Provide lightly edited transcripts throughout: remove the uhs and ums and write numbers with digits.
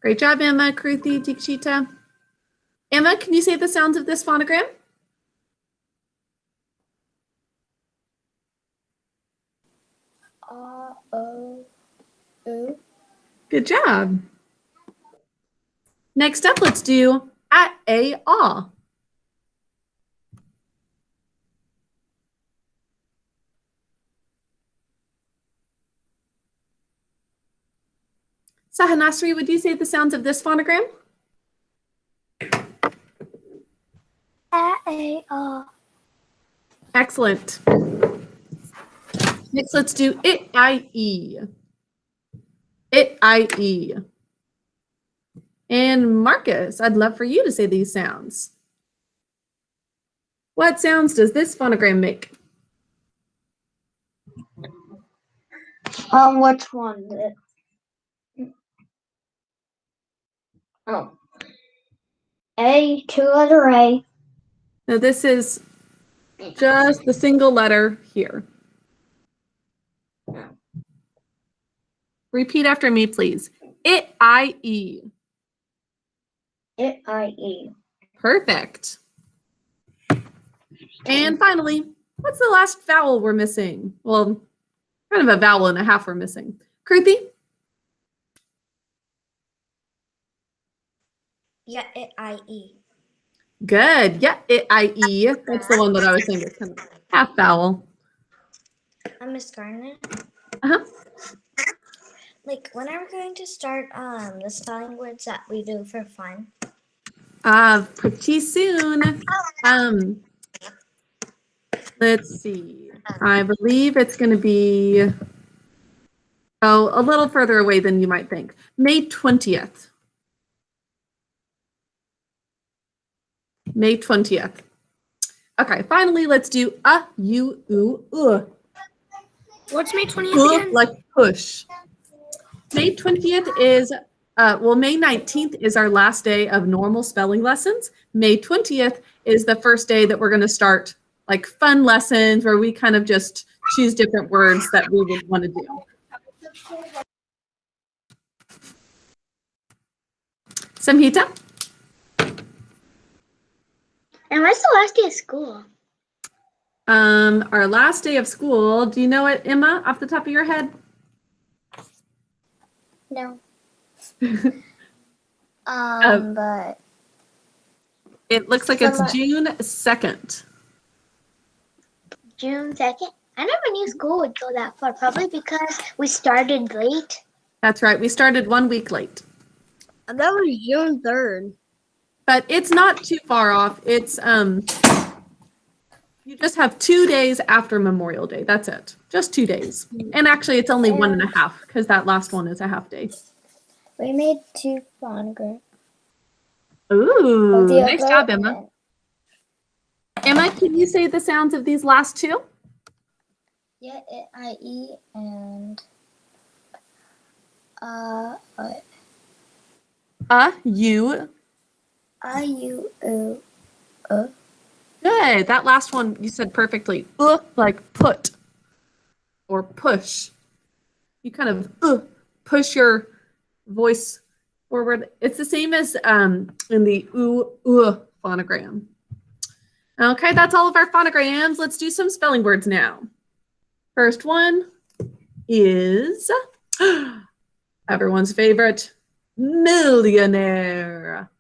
Great job, Emma, Kruthi, Dikshita. Emma, can you say the sounds of this phonogram? O, U. Good job. Next up, let's do A. Sahanasri, would you say the sounds of this phonogram? A, Excellent. Next, let's do I-E. I-E. And Marcus, I'd love for you to say these sounds. What sounds does this phonogram make? Which one? Oh. A, two-letter A. Now this is just the single letter here. Repeat after me, please. I-E. I-E. Perfect. And finally, what's the last vowel we're missing? Well, kind of a vowel and a half we're missing. Kruthi? Yeah, I-E. Good. Yeah, I-E. That's the one that I was saying. It's kind of half vowel. Miss Garner. Uh-huh. Like, when are we going to start the spelling words that we do for fun? Pretty soon. Let's see. I believe it's going to be, a little further away than you might think. May 20th. May 20th. Okay, finally, let's do U, U. What's May 20th again? Like push. May 20th is, May 19th is our last day of normal spelling lessons. May 20th is the first day that we're going to start like fun lessons where we kind of just choose different words that we would want to do. Samhita? And when's the last day of school? Our last day of school, do you know it, Emma, off the top of your head? No. But it looks like it's June 2nd. June 2nd? I never knew school would go that far, probably because we started late. That's right. We started 1 week late. And that was June 3rd. But it's not too far off. It's you just have 2 days after Memorial Day. That's it. Just 2 days. And actually it's only 1.5 because that last one is a half day. We made 2 phonograms. Ooh, nice job, Emma. Emma, can you say the sounds of these last 2? Yeah, I-E and U. U, U, Good. That last one you said perfectly. Like put or push. You kind of push your voice forward. It's the same as in the phonogram. Okay, that's all of our phonograms. Let's do some spelling words now. First one is everyone's favorite, millionaire.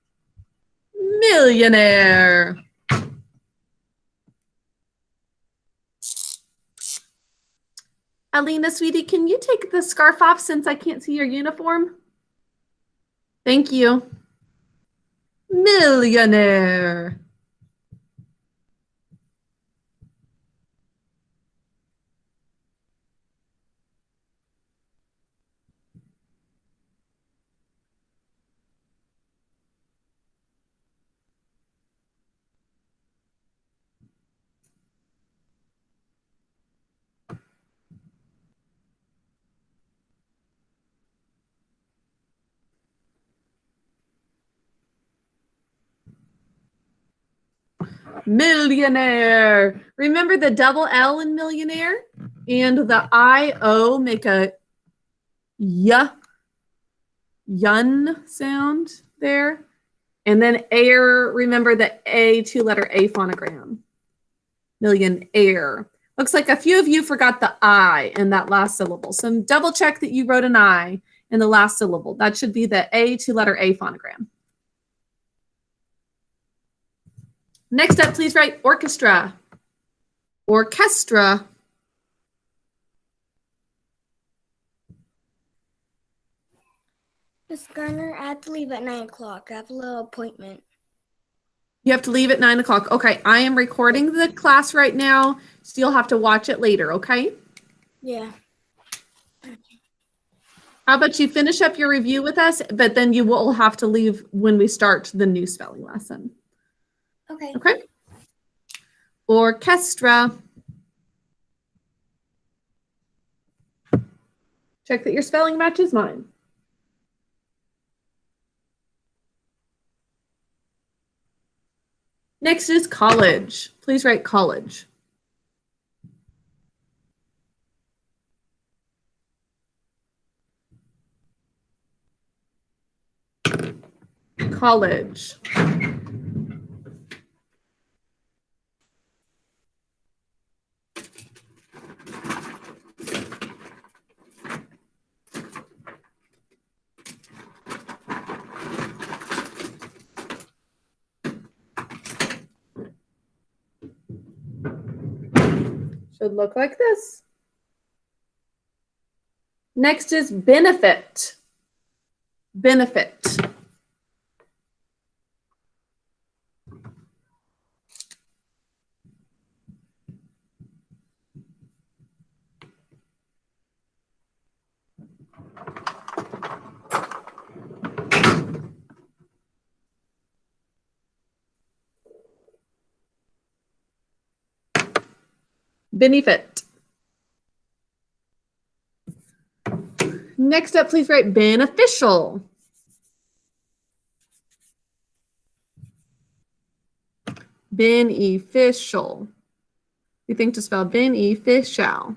Millionaire. Alina, sweetie, can you take the scarf off since I can't see your uniform? Thank you. Millionaire. Millionaire. Remember the double L in millionaire? And the I-O make a y. yun sound there. And then air, remember the A, two-letter A phonogram. Million air. Looks like a few of you forgot the I in that last syllable. So double check that you wrote an I in the last syllable. That should be the A, two-letter A phonogram. Next up, please write orchestra. Orchestra. Miss Garner, I have to leave at 9 o'clock. I have a little appointment. You have to leave at 9 o'clock. Okay, I am recording the class right now, so you'll have to watch it later, okay? Yeah. How about you finish up your review with us, but then you will have to leave when we start the new spelling lesson. Okay. Okay? Orchestra. Check that your spelling matches mine. Next is college. Please write college. College. Should look like this. Next is benefit. Benefit. Benefit. Next up, please write beneficial. Beneficial. We think to spell beneficial.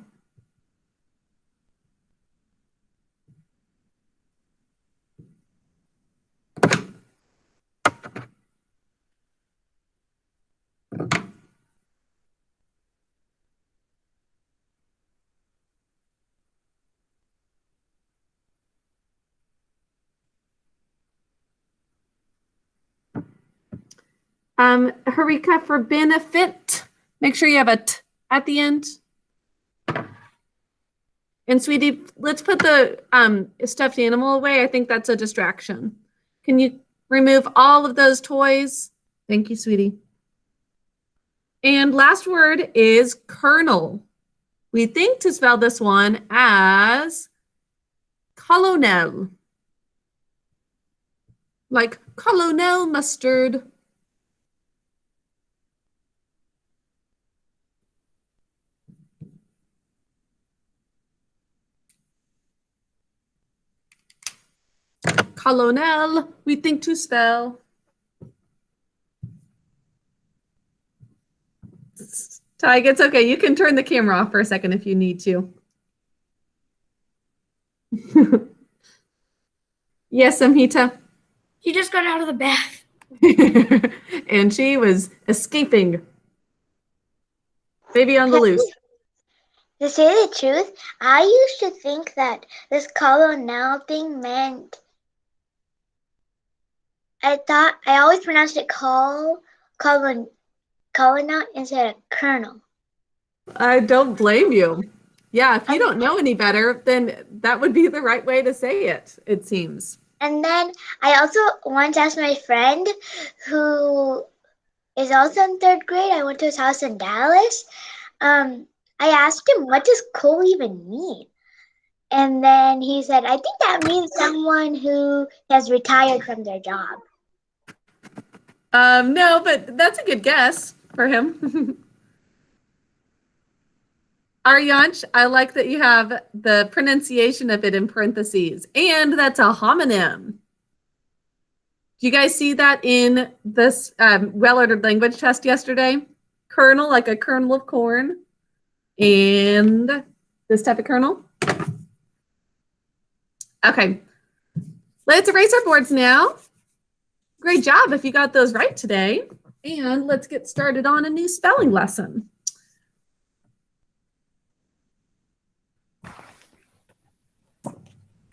Harika, for benefit, make sure you have a t at the end. And sweetie, let's put the stuffed animal away. I think that's a distraction. Can you remove all of those toys? Thank you, sweetie. And last word is kernel. We think to spell this one as colonel. Like colonel mustard. Colonel, we think to spell. Tig, it's okay. You can turn the camera off for a second if you need to. Yes, Amhita. She just got out of the bath. And she was escaping. Baby on the loose. To say the truth, I used to think that this colonel thing meant. I always pronounced it colonel instead of colonel. I don't blame you. Yeah, if you don't know any better, then that would be the right way to say it, it seems. And then I also once asked my friend who is also in 3rd grade. I went to his house in Dallas. I asked him, what does cool even mean? And then he said, I think that means someone who has retired from their job. No, but that's a good guess for him. Aryansh, I like that you have the pronunciation of it in parentheses, and that's a homonym. Do you guys see that in this well-ordered language test yesterday? Kernel, like a kernel of corn, and this type of kernel. Okay, Let's erase our boards now. Great job if you got those right today. And let's get started on a new spelling lesson.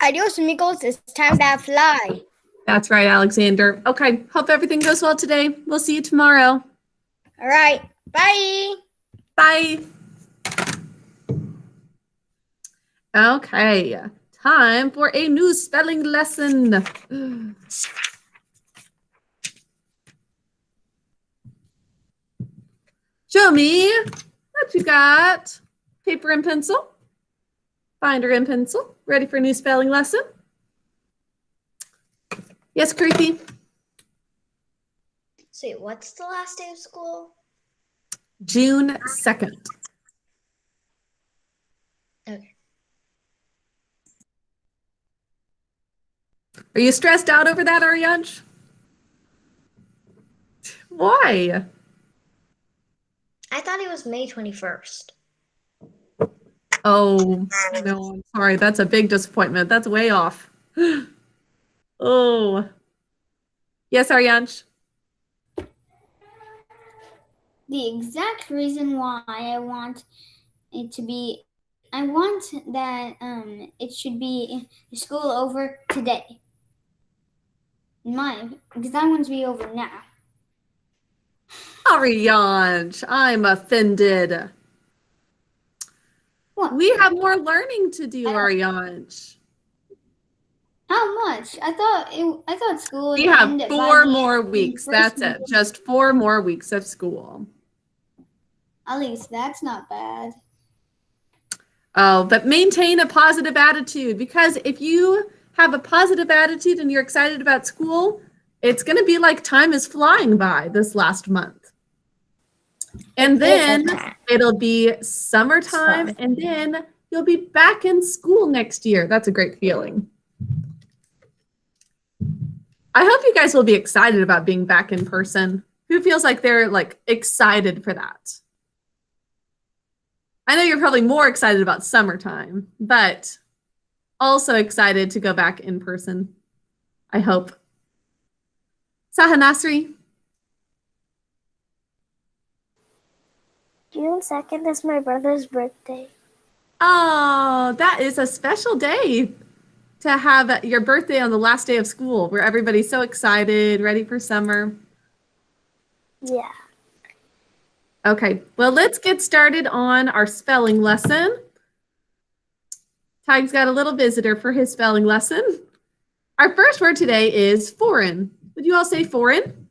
Adios, amigos. It's time to fly. That's right, Alexander. Okay, hope everything goes well today. We'll see you tomorrow. All right. Bye. Bye. Okay, time for a new spelling lesson. Show me what you got. Paper and pencil. Binder and pencil. Ready for a new spelling lesson? Yes, Creepy? So what's the last day of school? June 2nd. Okay. Are you stressed out over that, Aryansh? Why? I thought it was May 21st. Oh, no, I'm sorry. That's a big disappointment. That's way off. Oh. Yes, Aryansh? The exact reason why I want it to be, I want that it should be school over today. Because I want to be over now. Aryansh, I'm offended. What? We have more learning to do, Aryansh. How much? I thought school would We have end by 4 the more end of weeks. the That's first it. Just 4 more weeks of school. At least that's not bad. Oh, but maintain a positive attitude, because if you have a positive attitude and you're excited about school, it's going to be like time is flying by this last month. And then it'll be summertime, and then you'll be back in school next year. That's a great feeling. I hope you guys will be excited about being back in person. Who feels like they're excited for that? I know you're probably more excited about summertime, but also excited to go back in person, I hope. Saha Nasri? June 2nd is my brother's birthday. Oh, that is a special day to have your birthday on the last day of school, where everybody's so excited, ready for summer. Yeah. Okay, well, let's get started on our spelling lesson. Tyke's got a little visitor for his spelling lesson. Our first word today is foreign. Would you all say foreign?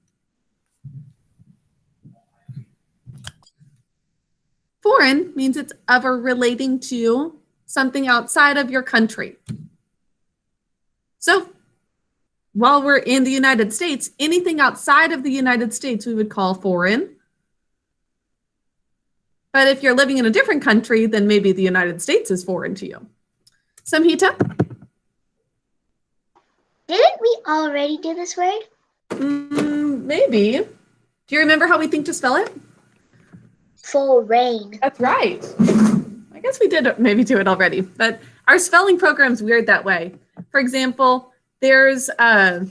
Foreign means it's of or relating to something outside of your country. So while we're in the United States, anything outside of the United States we would call foreign. But if you're living in a different country, then maybe the United States is foreign to you. Samhita? Didn't we already do this word? Maybe. Do you remember how we think to spell it? Foreign. That's right. I guess we did maybe do it already, but our spelling program's weird that way. For example, there's, we're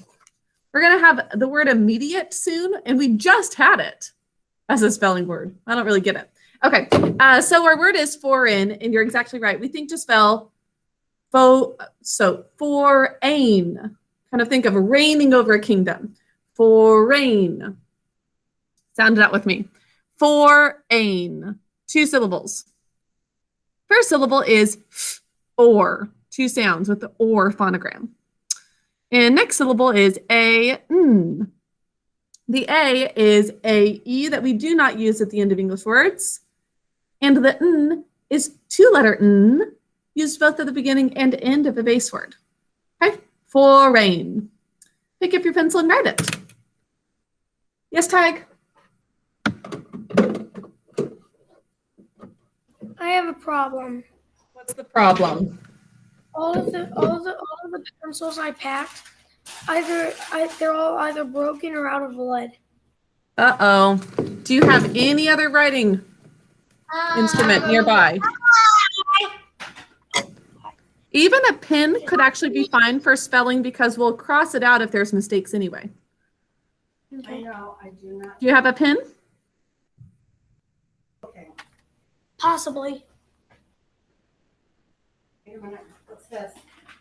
gonna have the word immediate soon, and we just had it as a spelling word. I don't really get it. Okay, so our word is foreign, and you're exactly right. We think to spell foreign. Kind of think of reigning over a kingdom. Foreign. Sound it out with me. Foreign. 2 syllables. First syllable is or. 2 sounds with the or phonogram. And next syllable is a. The a is a e that we do not use at the end of English words. And the n is 2-letter n, used both at the beginning and end of a base word. Okay, foreign. Pick up your pencil and write it. Yes, Tig? I have a problem. What's the problem? All of the pencils I packed, they're all either broken or out of lead. Uh-oh. Do you have any other writing instrument nearby? Even a pin could actually be fine for spelling because we'll cross it out if there's mistakes anyway. I know, I do not. Do you have a pin? Okay. Possibly. Wait a minute. What's this?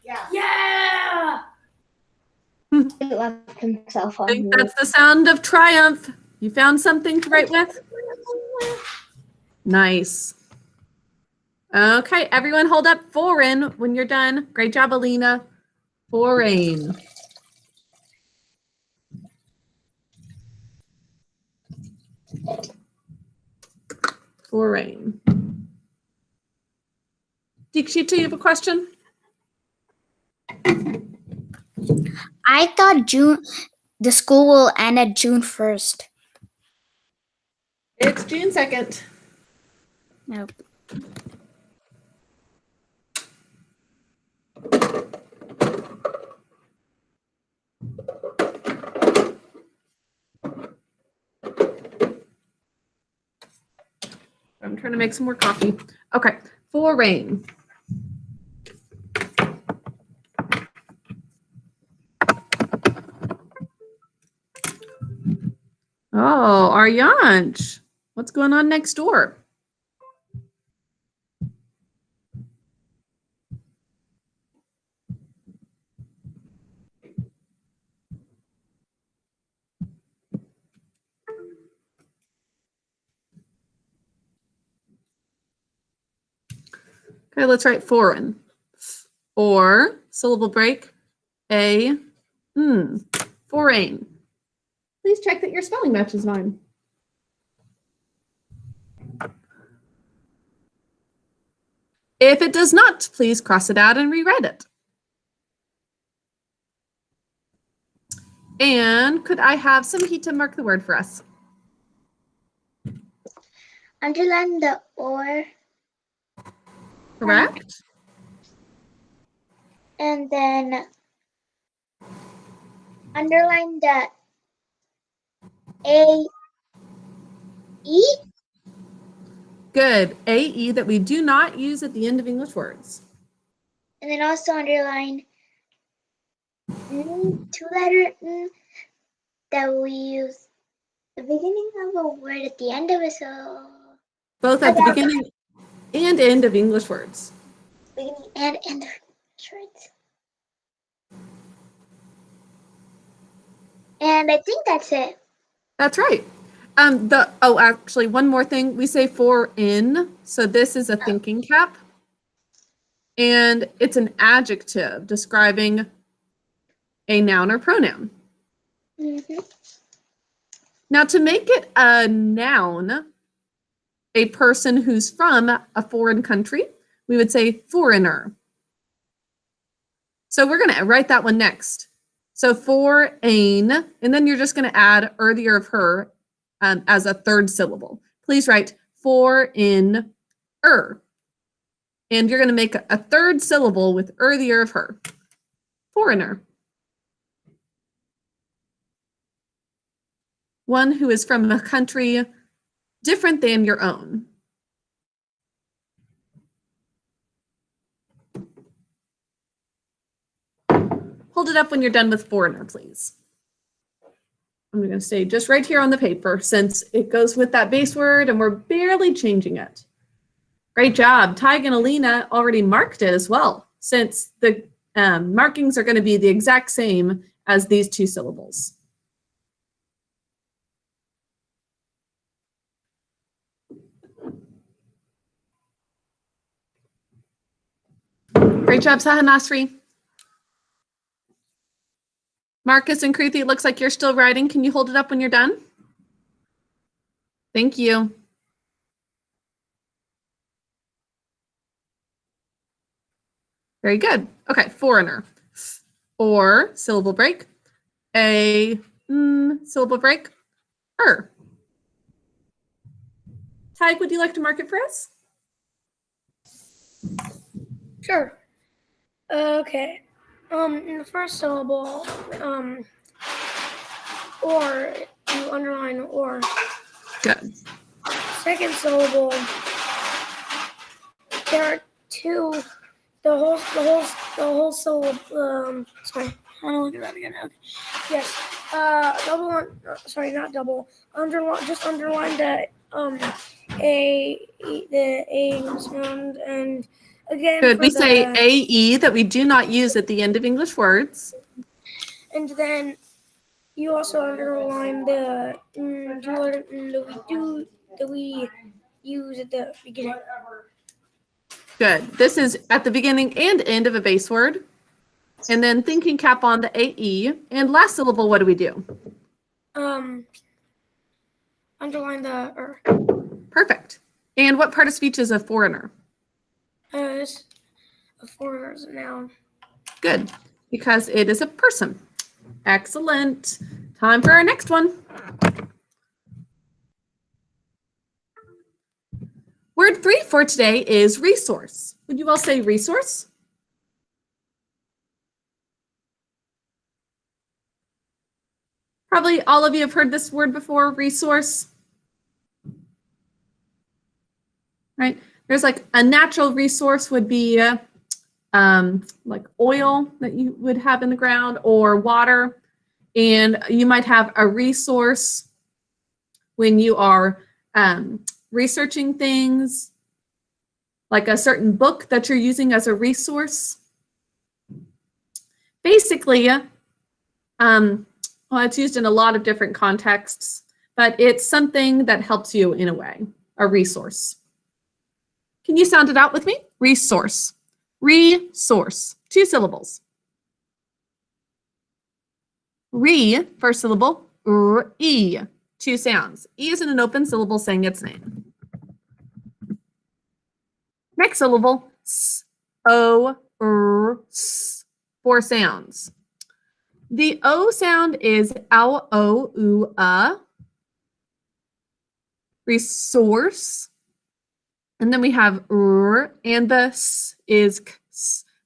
Yeah. Yeah! He left himself I on think mute. that's the sound of triumph. You found something to write with? Nice. Okay, everyone hold up foreign when you're done. Great job, Alina. Foreign. Foreign. Dikshita, you have a question? I thought the school will end at June 1st. It's June 2nd. Nope. I'm trying to make some more coffee. Okay, foreign. Oh, Aryansh. What's going on next door? Okay, let's write foreign. Or, syllable break, foreign. Please check that your spelling matches mine. If it does not, please cross it out and rewrite it. And could I have Samhita mark the word for us? Underline the or Correct? and then underline the A-E. Good. AE that we do not use at the end of English words. And then also underline two-letter N that we use the beginning of a word at the end of it. So Both at the beginning and end of English words. beginning and end of words. And I think that's it. That's right. Actually, one more thing. We say for in, so this is a thinking cap. And it's an adjective describing a noun or pronoun. Mm-hmm. Now, to make it a noun, a person who's from a foreign country, we would say foreigner. So we're going to write that one next. So foreign, and then you're just going to add earlier of her as a third syllable. Please write foreigner. And you're going to make a third syllable with earlier of her. Foreigner. One who is from a country different than your own. Hold it up when you're done with foreigner, please. I'm going to say just right here on the paper since it goes with that base word and we're barely changing it. Great job. Tig and Alina already marked it as well since the markings are going to be the exact same as these two syllables. Great job, Sahanasri. Marcus and Kruthi, it looks like you're still writing. Can you hold it up when you're done? Thank you. Very good. Okay, foreigner. Or, syllable break. Syllable break. Er. Tig, would you like to mark it for us? Sure. Okay. In the first syllable, or, you underline or. Good. Second syllable, there are two whole syllable. Sorry, I want to look at that again. Okay. Yes. Double on. Sorry, not double. Just underline the a sound, and again. Good. for We the- say AE that we do not use at the end of English words. And then you also underline the that we use at the beginning. Good. This is at the beginning and end of a base word. And then thinking cap on the AE. And last syllable, what do we do? Underline the Perfect. And what part of speech is a foreigner? It's a foreigner is a noun. Good. Because it is a person. Excellent. Time for our next one. Word 3 for today is resource. Would you all say resource? Probably all of you have heard this word before, resource. Right? There's like a natural resource would be like oil that you would have in the ground or water. And you might have a resource when you are researching things, like a certain book that you're using as a resource. Basically, well, it's used in a lot of different contexts, but it's something that helps you in a way, a resource. Can you sound it out with me? Resource. Resource. 2 syllables. Re, first syllable. E, 2 sounds. E is in an open syllable saying its name. Next syllable. S, O, S, 4 sounds. The O sound is ow, o, oo, resource. And then we have r, and the s is k,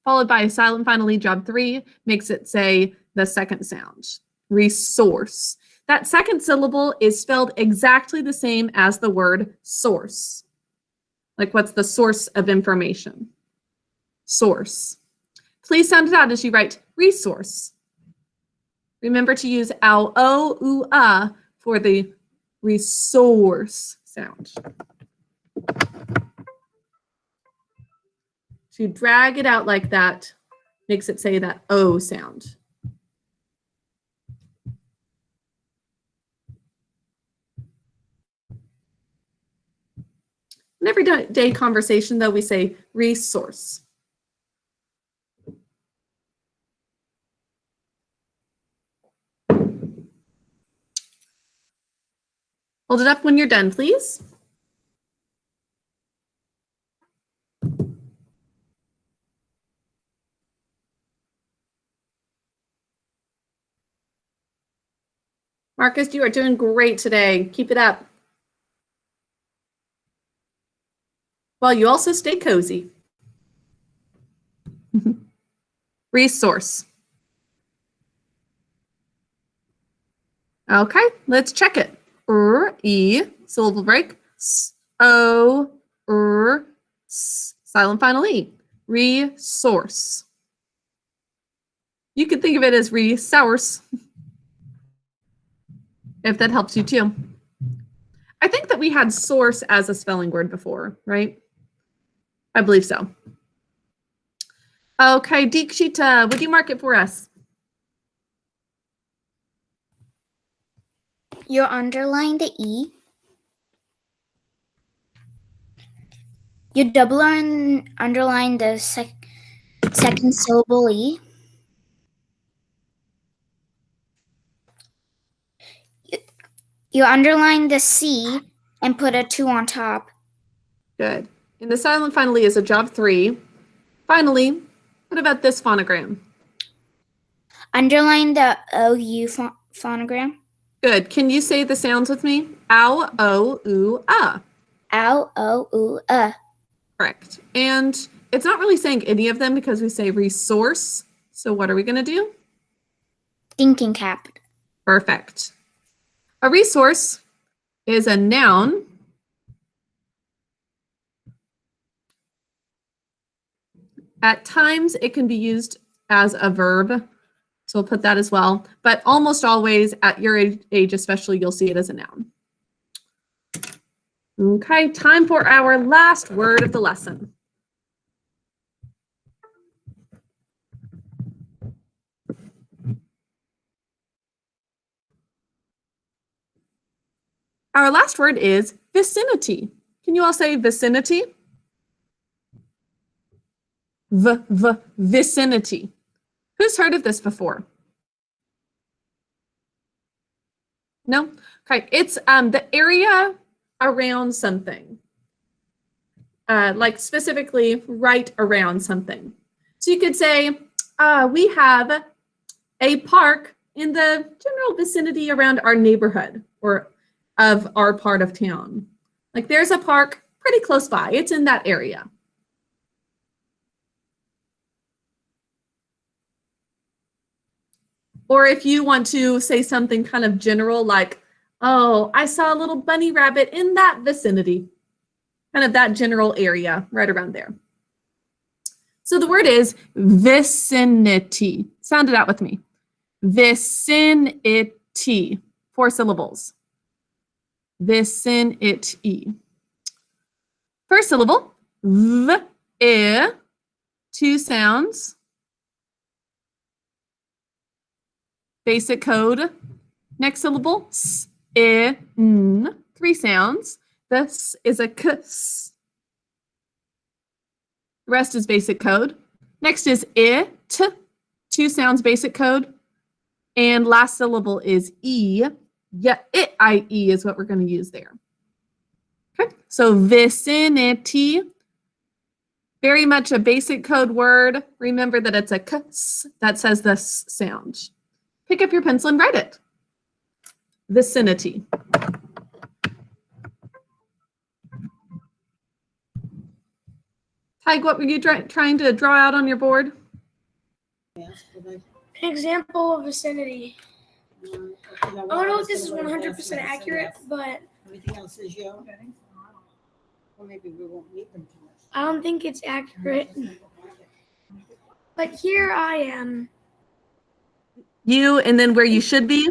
followed by a silent final E, job 3, makes it say the second sound, resource. That second syllable is spelled exactly the same as the word source. Like what's the source of information? Source. Please sound it out as you write resource. Remember to use ow, o, oo, for the resource sound. To drag it out like that makes it say that O sound. In everyday conversation, though, we say resource. Hold it up when you're done, please. Marcus, you are doing great today. Keep it up. Well, you also stay cozy. Resource. Okay, let's check it. E, syllable break. S, O, S, silent final E. Resource. You could think of it as resource, if that helps you too. I think that we had source as a spelling word before, right? I believe so. Okay, Deekshita, would you mark it for us? You underline the E. You double underline the second syllable E. You underline the C and put a 2 on top. Good. And the silent finally is a job 3. Finally, what about this phonogram? Underline the OU phonogram. Good. Can you say the sounds with me? Ow, o, oo, Ow, O, oo, Correct. And it's not really saying any of them because we say resource. So what are we going to do? Thinking cap. Perfect. A resource is a noun At times, it can be used as a verb. So we'll put that as well. But almost always, at your age especially, you'll see it as a noun. Okay, time for our last word of the lesson. Our last word is vicinity. Can you all say vicinity? Vicinity. Who's heard of this before? No? Okay, it's the area around something. Like specifically right around something. So you could say, we have a park in the general vicinity around our neighborhood or of our part of town. Like there's a park pretty close by. It's in that area. Or if you want to say something kind of general like, oh, I saw a little bunny rabbit in that vicinity. Kind of that general area right around there. So the word is vicinity. Sound it out with me. Vicinity. 4 syllables. Vicinity. First syllable, v, I, 2 sounds. Basic code. Next syllable, s, I, n, 3 sounds. This is a k-s. The rest is basic code. Next is it, 2 sounds basic code. And last syllable is e. Yeah, it, I-E is what we're going to use there. Okay, so vicinity, very much a basic code word. Remember that it's a k-s that says the s sound. Pick up your pencil and write it. Vicinity. Tig, what were you trying to draw out on your board? Yes, but An example of vicinity. I don't know if this is 100% accurate, but everything else is you. Or maybe we won't need them too much. I don't think it's accurate. But here I am. You and then where you should be?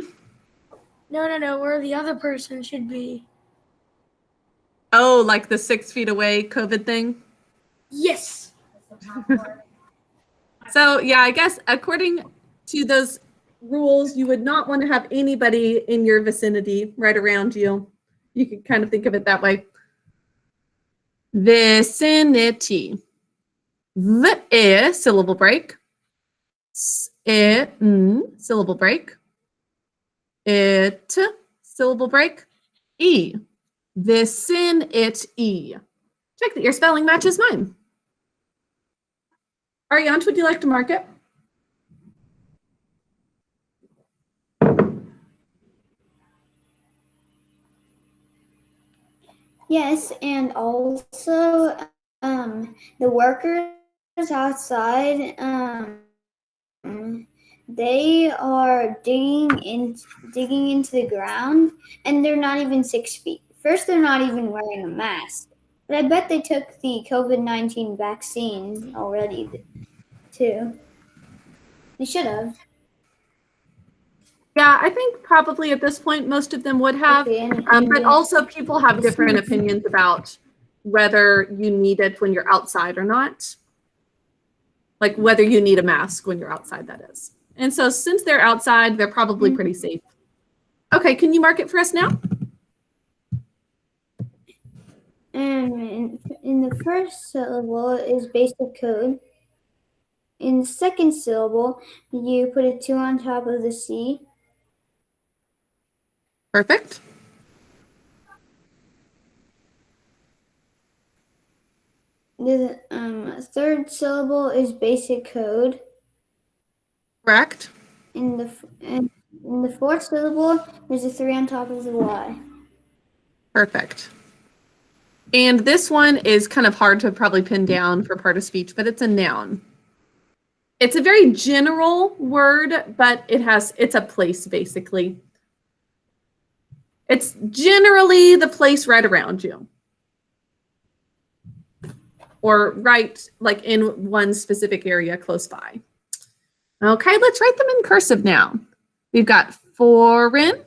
No, where the other person should be. Oh, like the 6 feet away COVID thing? Yes. So yeah, I guess according to those rules, you would not want to have anybody in your vicinity right around you. You could kind of think of it that way. Vicinity. V, syllable break. S, n, syllable break. It, syllable break. E, vicinity. Check that your spelling matches mine. Ariane, would you like to mark it? Yes, and also the workers outside, they are digging into the ground, and they're not even 6 feet. First, they're not even wearing a mask, but I bet they took the COVID-19 vaccine already too. They should have. Yeah, I think probably at this point, most of them would have, Okay, but also people have different opinions about whether you need it when you're outside or not. Like whether you need a mask when you're outside, that is. And so since they're outside, they're probably pretty safe. Okay, can you mark it for us now? In the first syllable is basic code. In the second syllable, you put a 2 on top of the C. Perfect. The third syllable is basic code. Correct. In the fourth syllable, there's a 3 on top of the Y. Perfect. And this one is kind of hard to probably pin down for part of speech, but it's a noun. It's a very general word, but it's a place basically. It's generally the place right around you. or right like in one specific area close by. Okay, let's write them in cursive now. We've got foreign,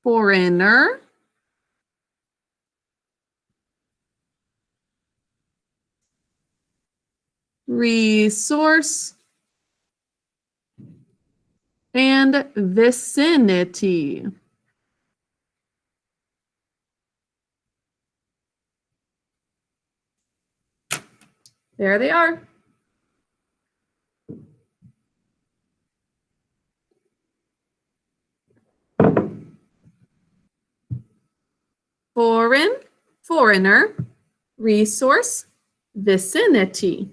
foreigner, resource, and vicinity. There they are. Foreign, foreigner, resource, vicinity.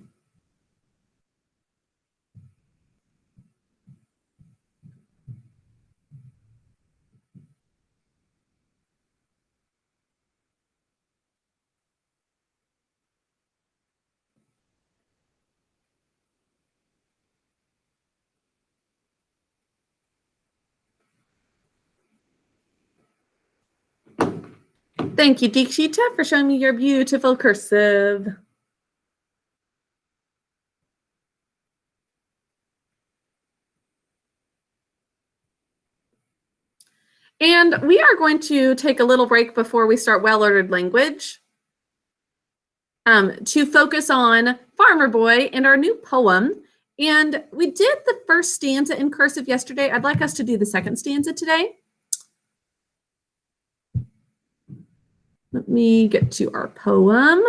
Thank you, Deekshita, for showing me your beautiful cursive. And we are going to take a little break before we start well-ordered language to focus on Farmer Boy and our new poem. And we did the first stanza in cursive yesterday. I'd like us to do the second stanza today. Let me get to our poem.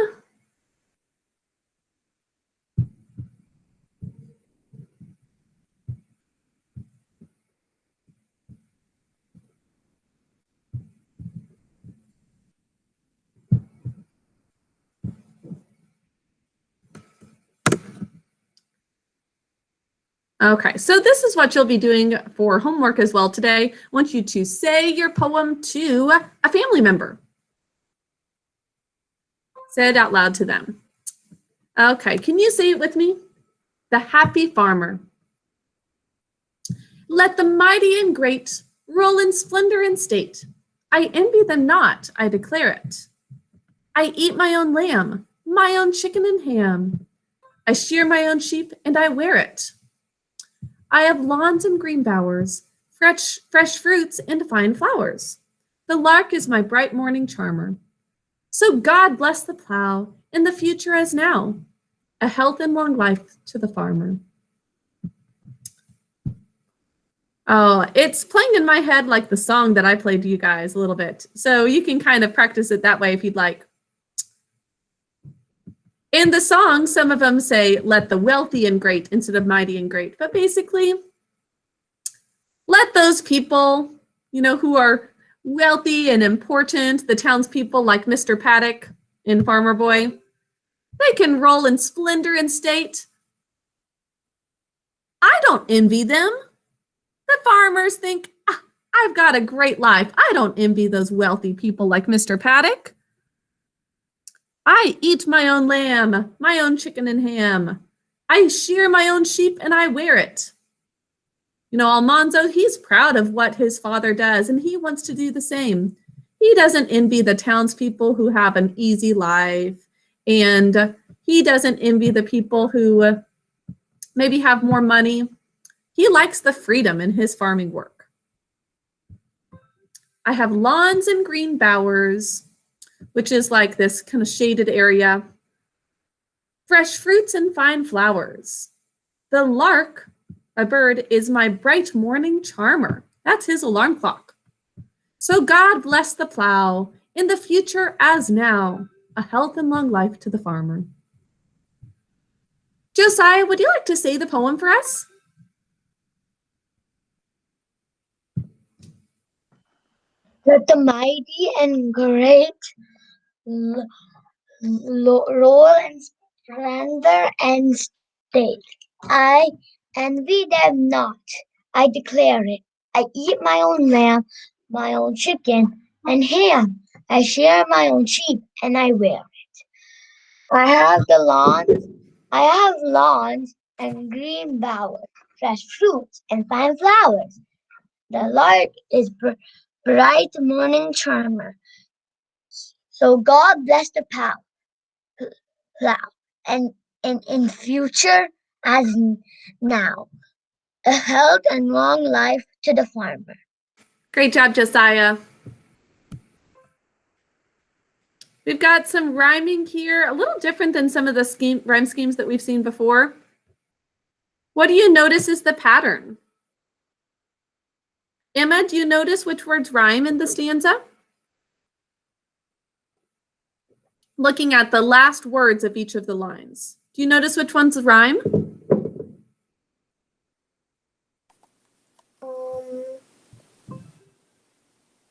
Okay, so this is what you'll be doing for homework as well today. I want you to say your poem to a family member. Say it out loud to them. Okay, can you say it with me? The happy farmer. Let the mighty and great roll in splendor and state. I envy them not, I declare it. I eat my own lamb, my own chicken and ham. I shear my own sheep and I wear it. I have lawns and green bowers, fresh fruits and fine flowers. The lark is my bright morning charmer. So God bless the plow in the future as now. A health and long life to the farmer. Oh, it's playing in my head like the song that I played to you guys a little bit. So you can kind of practice it that way if you'd like. In the song, some of them say, let the wealthy and great instead of mighty and great. But basically, let those people, who are wealthy and important, the townspeople like Mr. Paddock in Farmer Boy, they can roll in splendor and state. I don't envy them. The farmers think, I've got a great life. I don't envy those wealthy people like Mr. Paddock. I eat my own lamb, my own chicken and ham. I shear my own sheep and I wear it. Almanzo, he's proud of what his father does and he wants to do the same. He doesn't envy the townspeople who have an easy life, and he doesn't envy the people who maybe have more money. He likes the freedom in his farming work. I have lawns and green bowers, which is like this kind of shaded area. Fresh fruits and fine flowers. The lark, a bird, is my bright morning charmer. That's his alarm clock. So God bless the plow in the future as now. A health and long life to the farmer. Josiah, would you like to say the poem for us? Let the mighty and great roll in splendor and state. I envy them not, I declare it. I eat my own lamb, my own chicken and ham. I shear my own sheep and I wear it. I have lawns and green bowers, fresh fruits and fine flowers. The lark is bright morning charmer. So God bless the plow, and in future as now, a health and long life to the farmer. Great job, Josiah. We've got some rhyming here, a little different than some of the rhyme schemes that we've seen before. What do you notice is the pattern? Emma, do you notice which words rhyme in the stanza? Looking at the last words of each of the lines. Do you notice which ones rhyme?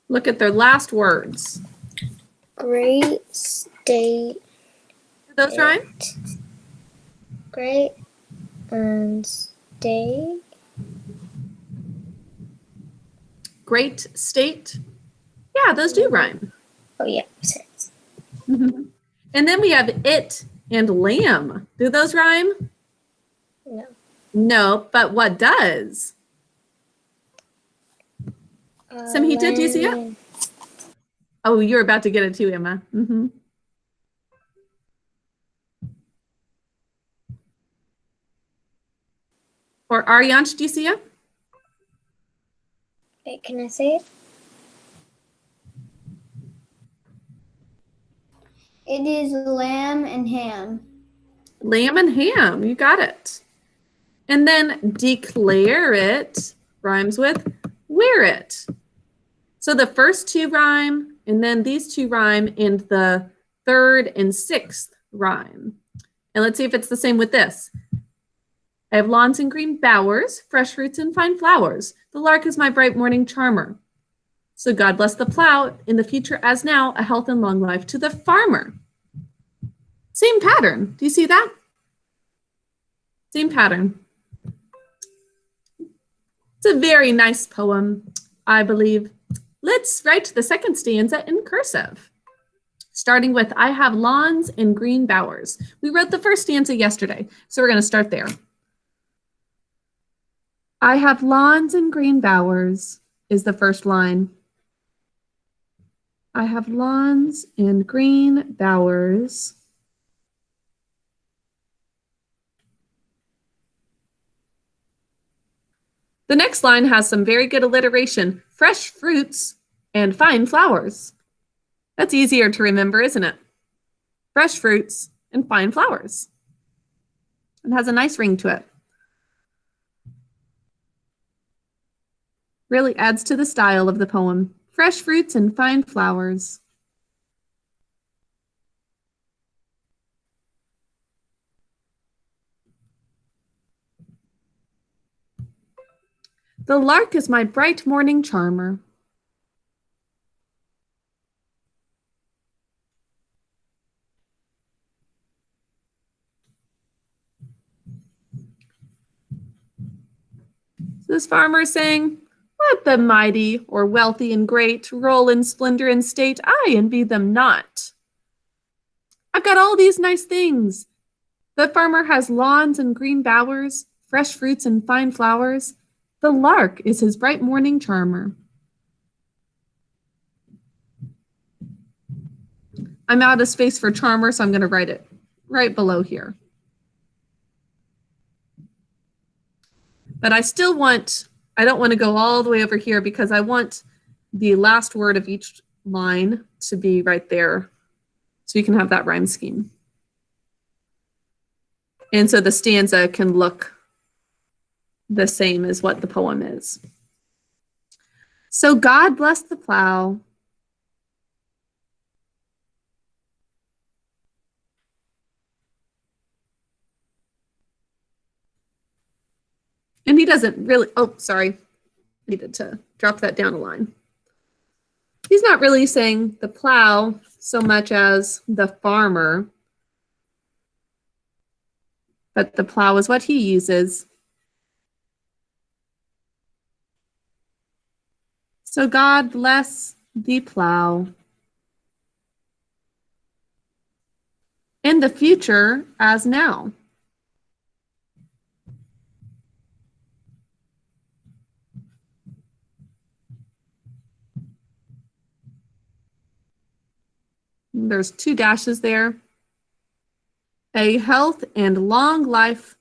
Look at their last words. Great state. Do those rhyme? Great and state. Great state. Yeah, those do rhyme. Oh yeah. And then we have it and lamb. Do those rhyme? No. No, but what does? Samhita, do you see it? Oh, you're about to get it too, Emma. Or Aryansh, do you see it? Wait, can I say it? It is lamb and ham. Lamb and ham, you got it. And then declare it rhymes with wear it. So the first two rhyme, and then these two rhyme, and the third and sixth rhyme. And let's see if it's the same with this. I have lawns and green bowers, fresh fruits and fine flowers. The lark is my bright morning charmer. So God bless the plow, in the future as now, a health and long life to the farmer. Same pattern. Do you see that? Same pattern. It's a very nice poem, I believe. Let's write the second stanza in cursive. Starting with, I have lawns and green bowers. We wrote the first stanza yesterday, so we're going to start there. I have lawns and green bowers is the first line. I have lawns and green bowers. The next line has some very good alliteration. Fresh fruits and fine flowers. That's easier to remember, isn't it? Fresh fruits and fine flowers. It has a nice ring to it. Really adds to the style of the poem. Fresh fruits and fine flowers. The lark is my bright morning charmer. This farmer is saying, let the mighty or wealthy and great roll in splendor and state. I envy them not. I've got all these nice things. The farmer has lawns and green bowers, fresh fruits and fine flowers. The lark is his bright morning charmer. I'm out of space for charmer, so I'm going to write it right below here. But I still want, I don't want to go all the way over here because I want the last word of each line to be right there so you can have that rhyme scheme. And so the stanza can look the same as what the poem is. So God bless the plow. And he doesn't really, oh, sorry. Needed to drop that down a line. He's not really saying the plow so much as the farmer, but the plow is what he uses. So God bless the plow. In the future as now. There's 2 dashes there. A health and long life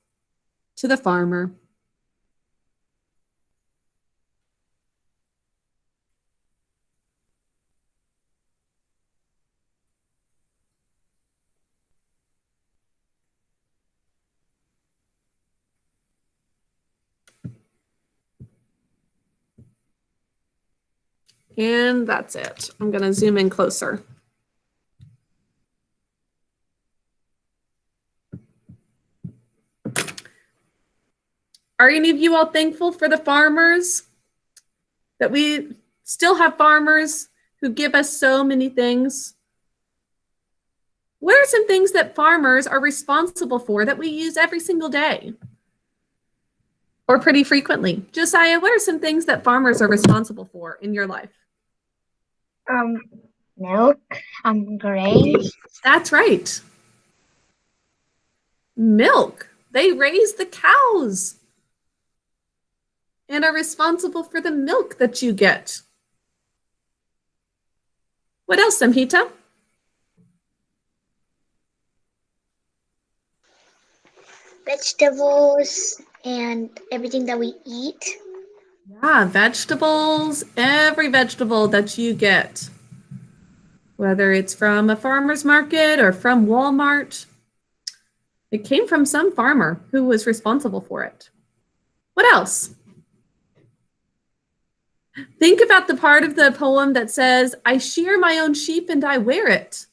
to the farmer. And that's it. I'm going to zoom in closer. Are any of you all thankful for the farmers? That we still have farmers who give us so many things? What are some things that farmers are responsible for that we use every single day? Or pretty frequently? Josiah, what are some things that farmers are responsible for in your life? Milk, grains. That's right. Milk. They raise the cows and are responsible for the milk that you get. What else, Samhita? Vegetables and everything that we eat. Yeah, vegetables, every vegetable that you get, whether it's from a farmer's market or from Walmart, it came from some farmer who was responsible for it. What else? Think about the part of the poem that says, I shear my own sheep and I wear it.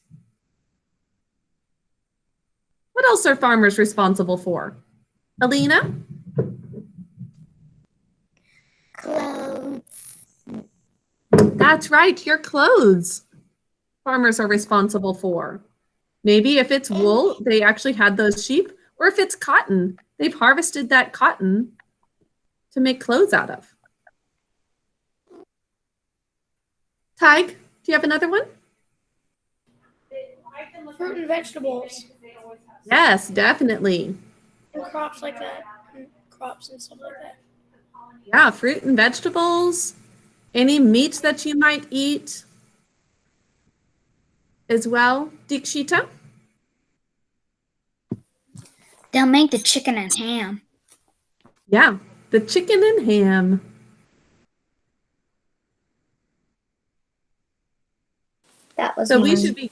What else are farmers responsible for? Alina? Clothes. That's right, your clothes. Farmers are responsible for. Maybe if it's wool, they actually had those sheep, or if it's cotton, they've harvested that cotton to make clothes out of. Tig, do you have another one? Fruit and vegetables Yes, definitely. and crops like that. And crops and stuff like that. Yeah, fruit and vegetables, any meat that you might eat as well. Dikshita? They'll make the chicken and ham. Yeah, the chicken and ham. That was So we mine. should be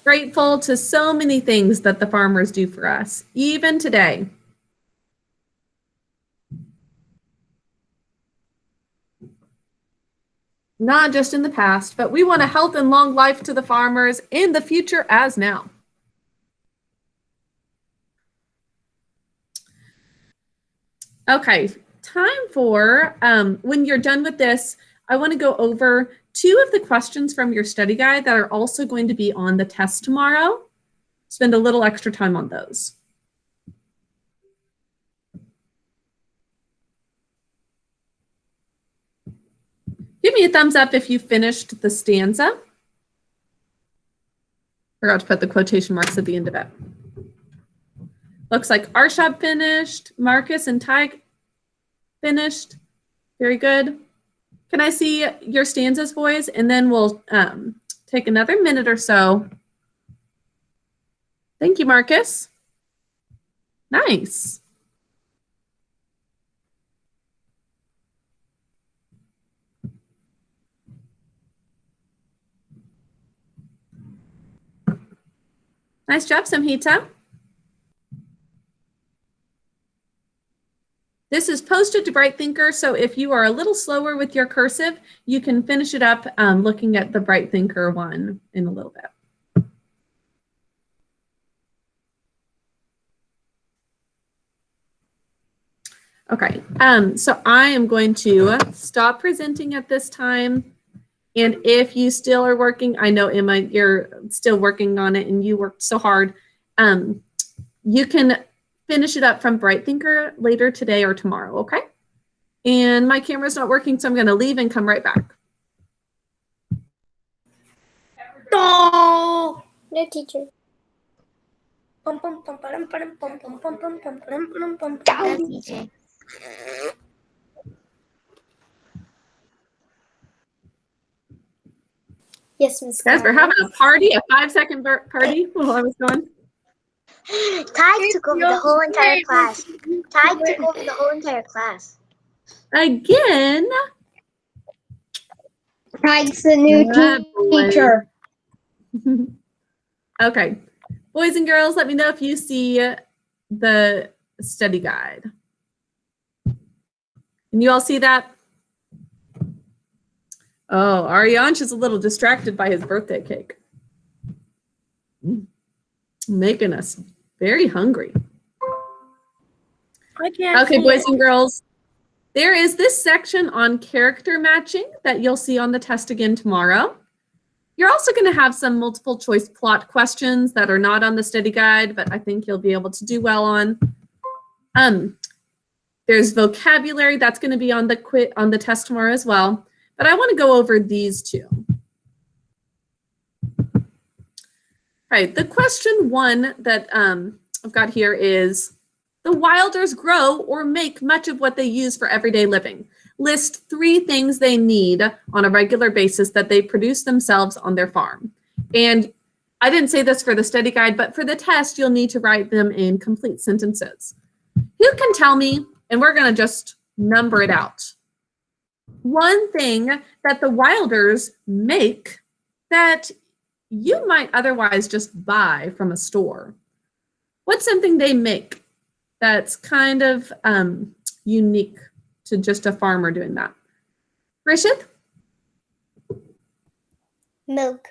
grateful to so many things that the farmers do for us, even today. Not just in the past, but we want a health and long life to the farmers in the future as now. Okay, time for, when you're done with this, I want to go over 2 of the questions from your study guide that are also going to be on the test tomorrow. Spend a little extra time on those. Give me a thumbs up if you finished the stanza. Forgot to put the quotation marks at the end of it. Looks like Arshab finished, Marcus and Tig finished. Very good. Can I see your stanzas, boys? And then we'll take another minute or so. Thank you, Marcus. Nice. Nice job, Samhita. This is posted to Bright Thinker, so if you are a little slower with your cursive, you can finish it up looking at the Bright Thinker one in a little bit. Okay, so I am going to stop presenting at this time. And if you still are working, I know, Emma, you're still working on it and you worked so hard. You can finish it up from Bright Thinker later today or tomorrow, okay? And my camera's not working, so I'm gonna leave and come right back. No! No, teacher. Yes, Miss. Guys, we're having a party, a 5-second party while I was gone. Ty took over the whole entire class. Ty took over the whole entire class. Again. Ty's the new teacher. Okay. Boys and girls, let me know if you see the study guide. Can you all see that? Oh, Ariansh is a little distracted by his birthday cake. Making us very hungry. I can't Okay, see boys it. and girls, there is this section on character matching that you'll see on the test again tomorrow. You're also going to have some multiple choice plot questions that are not on the study guide, but I think you'll be able to do well on. There's vocabulary that's going to be on the test tomorrow as well, but I want to go over these two. All right, the question one that I've got here is, the Wilders grow or make much of what they use for everyday living. List 3 things they need on a regular basis that they produce themselves on their farm. And I didn't say this for the study guide, but for the test, you'll need to write them in complete sentences. Who can tell me, and we're going to just number it out, one thing that the Wilders make that you might otherwise just buy from a store? What's something they make that's kind of unique to just a farmer doing that? Rishith? Milk.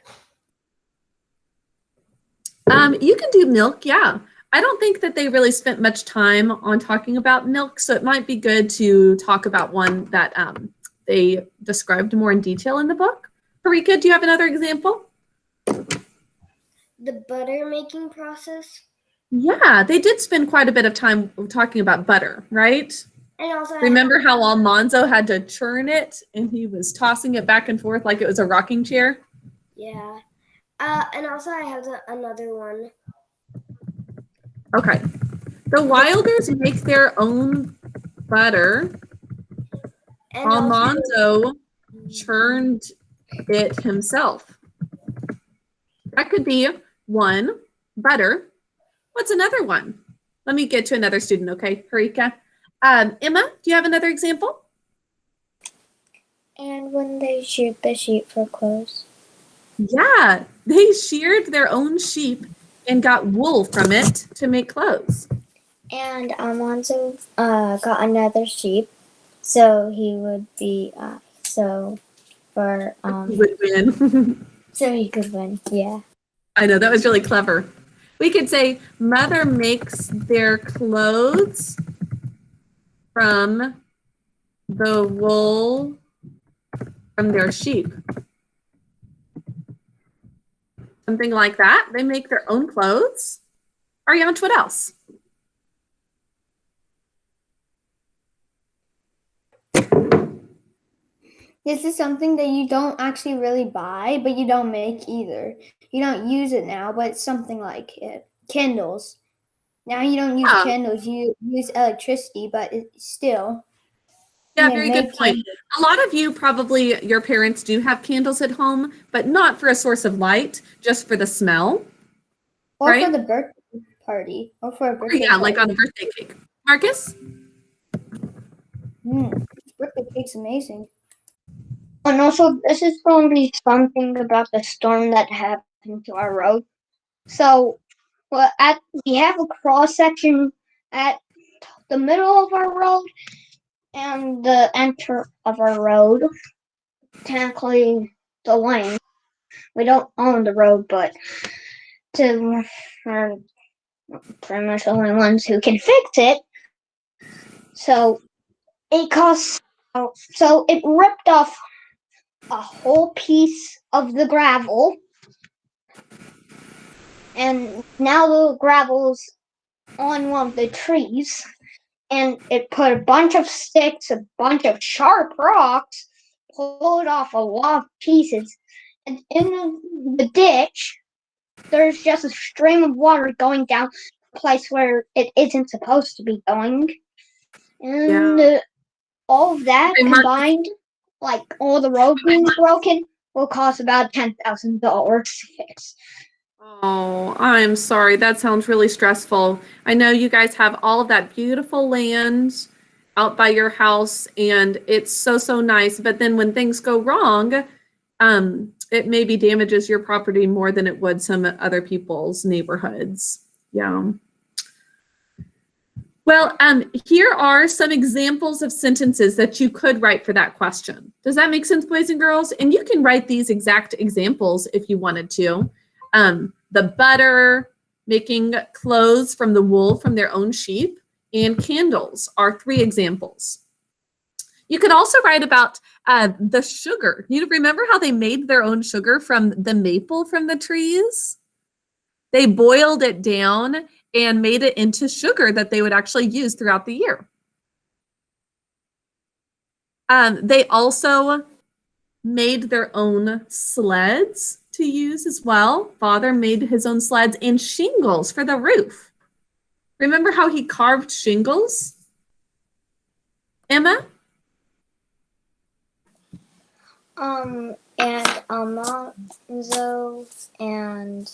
You can do milk, yeah. I don't think that they really spent much time on talking about milk, so it might be good to talk about one that they described more in detail in the book. Harika, do you have another example? The butter making process. Yeah, they did spend quite a bit of time talking about butter, right? And also Remember how Almanzo had to churn it and he was tossing it back and forth like it was a rocking chair? Yeah. And also I have another one. Okay. The Wilders make their own butter. And Almanzo churned it himself. That could be one, butter. What's another one? Let me get to another student, okay, Harika? Emma, do you have another example? And when they shoot the sheep for clothes. Yeah, they sheared their own sheep and got wool from it to make clothes. And Alonzo got another sheep, so he would be He would win. so he could win. Yeah. I know, that was really clever. We could say, mother makes their clothes from the wool from their sheep. Something like that. They make their own clothes. Ariansh, what else? This is something that you don't actually really buy, but you don't make either. You don't use it now, but it's something like it. Candles. Now you don't use candles, you use electricity, but it's still. Yeah, very good point. A lot of you probably, your parents do have candles at home, but not for a source of light, just for the smell. Or right? for the birthday party. Or for a birthday Yeah, party. like on a birthday cake. Marcus? Birthday cake's amazing. And also, this is going to be something about the storm that happened to our road. So, we have a cross section at the middle of our road and the enter of our road. Technically, the lane. We don't own the road, but we're pretty much the only ones who can fix it. So, it ripped off a whole piece of the gravel, and now the gravel's on one of the trees, and it put a bunch of sticks, a bunch of sharp rocks, pulled off a lot of pieces, and in the ditch there's just a stream of water going down a place where it isn't supposed to be going, and all of that combined, like all the road being broken, will cost about $10,000 to fix. Oh, I'm sorry. That sounds really stressful. I know you guys have all of that beautiful land out by your house, and it's so, so nice. But then when things go wrong, it maybe damages your property more than it would some other people's neighborhoods. Yeah. Well, here are some examples of sentences that you could write for that question. Does that make sense, boys and girls? And you can write these exact examples if you wanted to. The butter, making clothes from the wool from their own sheep, and candles are 3 examples. You could also write about the sugar. You remember how they made their own sugar from the maple from the trees? They boiled it down and made it into sugar that they would actually use throughout the year. They also made their own sleds to use as well. Father made his own sleds and shingles for the roof. Remember how he carved shingles? Emma? And Alonzo and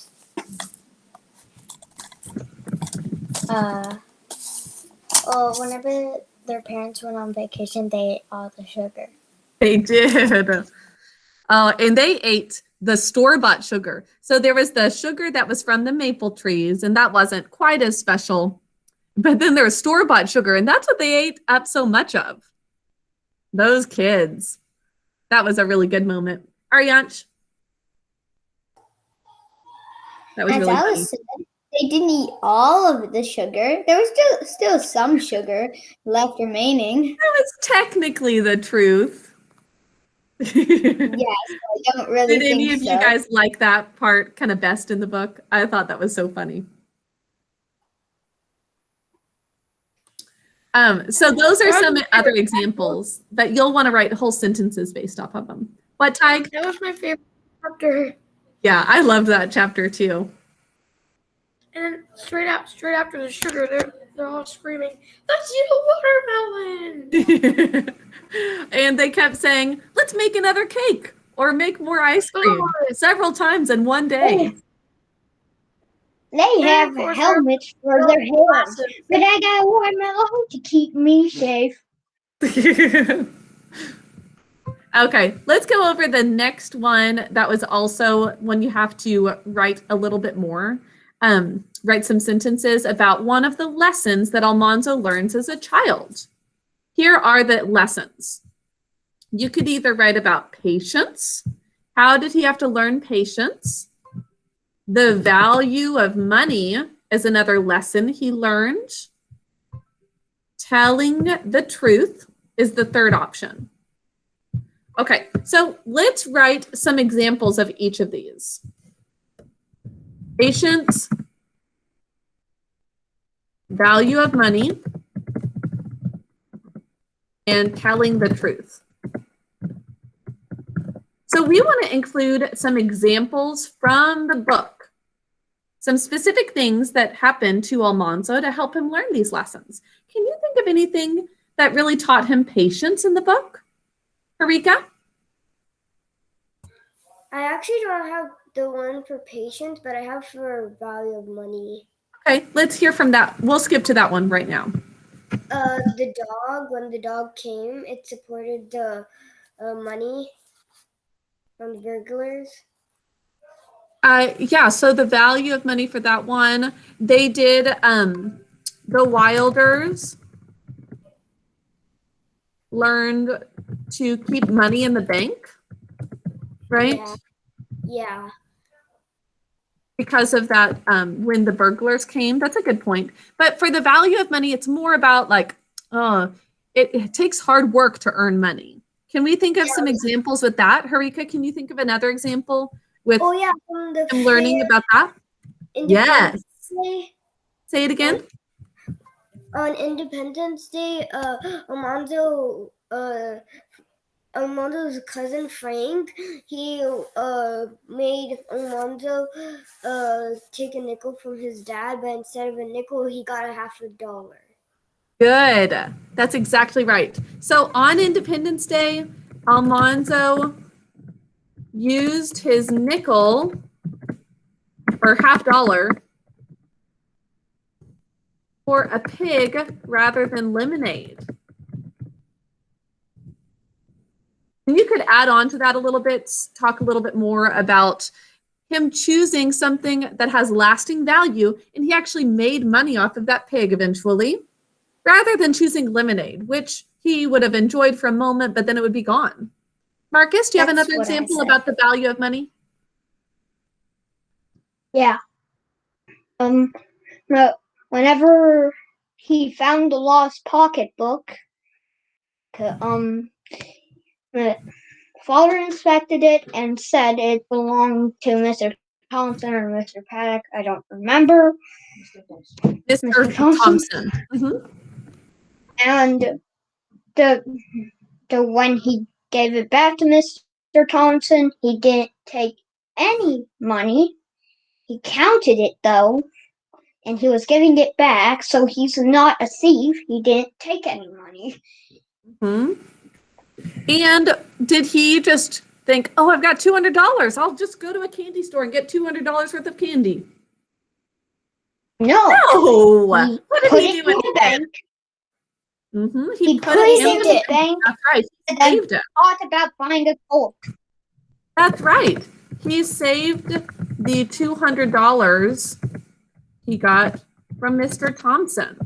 whenever their parents went on vacation, they ate all the sugar. They did. And they ate the store-bought sugar. So there was the sugar that was from the maple trees, and that wasn't quite as special. But then there was store-bought sugar, and that's what they ate up so much of. Those kids. That was a really good moment. Aryansh? That was As really Alice funny. said, they didn't eat all of the sugar. There was still some sugar left remaining. That was technically the truth. Yes, I don't really Did any think of so. you guys like that part kind of best in the book? I thought that was so funny. So those are some other examples that you'll want to write whole sentences based off of them. What, Tig? That was my favorite chapter. Yeah, I loved that chapter too. And then straight after the sugar, they're all screaming, "Let's eat a watermelon!" And they kept saying, let's make another cake or make more ice cream several times in one day. They have of course, helmets for their heads, but I got a watermelon to keep me safe. Okay, let's go over the next one. That was also one you have to write a little bit more. Write some sentences about one of the lessons that Almanzo learns as a child. Here are the lessons. You could either write about patience. How did he have to learn patience? The value of money is another lesson he learned. Telling the truth is the third option. Okay, so let's write some examples of each of these. Patience, value of money, and telling the truth. So we want to include some examples from the book, some specific things that happened to Almanzo to help him learn these lessons. Can you think of anything that really taught him patience in the book? Harika? I actually don't have the one for patience, but I have for value of money. Okay, let's hear from that. We'll skip to that one right now. The dog, when the dog came, it supported the money from the burglars. Yeah, so the value of money for that one, they did the Wilders learned to keep money in the bank, right? Yeah. Because of that, when the burglars came, that's a good point. But for the value of money, it's more about like, it takes hard work to earn money. Can we think of some examples with that? Harika, can you think of another example with From the him learning about that? Independence Yes. Day. Say it again. On Independence Day, Armando's cousin Frank, he made Armando take a nickel from his dad, but instead of a nickel, he got $50. Good. That's exactly right. So on Independence Day, Almanzo used his nickel or $50 for a pig rather than lemonade. And you could add on to that a little bit, talk a little bit more about him choosing something that has lasting value, and he actually made money off of that pig eventually, rather than choosing lemonade, which he would have enjoyed for a moment, but then it would be gone. Marcus, do you have That's another what I example said. about the value of money? Yeah. No, whenever he found the lost pocketbook, the father inspected it and said it belonged to Mr. Thompson or Mr. Paddock. I don't remember. Mr. Thompson. Thompson. Mhm. And when he gave it back to Mr. Thompson, he didn't take any money. He counted it though, and he was giving it back, so he's not a thief. He didn't take any money. Mhm. And did he just think, oh, I've got $200. I'll just go to a candy store and get $200 worth of candy? No. No. He What did put he it do in the instead? bank. He put it in the bank. That's right. He And then saved it. thought about buying a Colt. That's right. He saved the $200 he got from Mr. Thompson.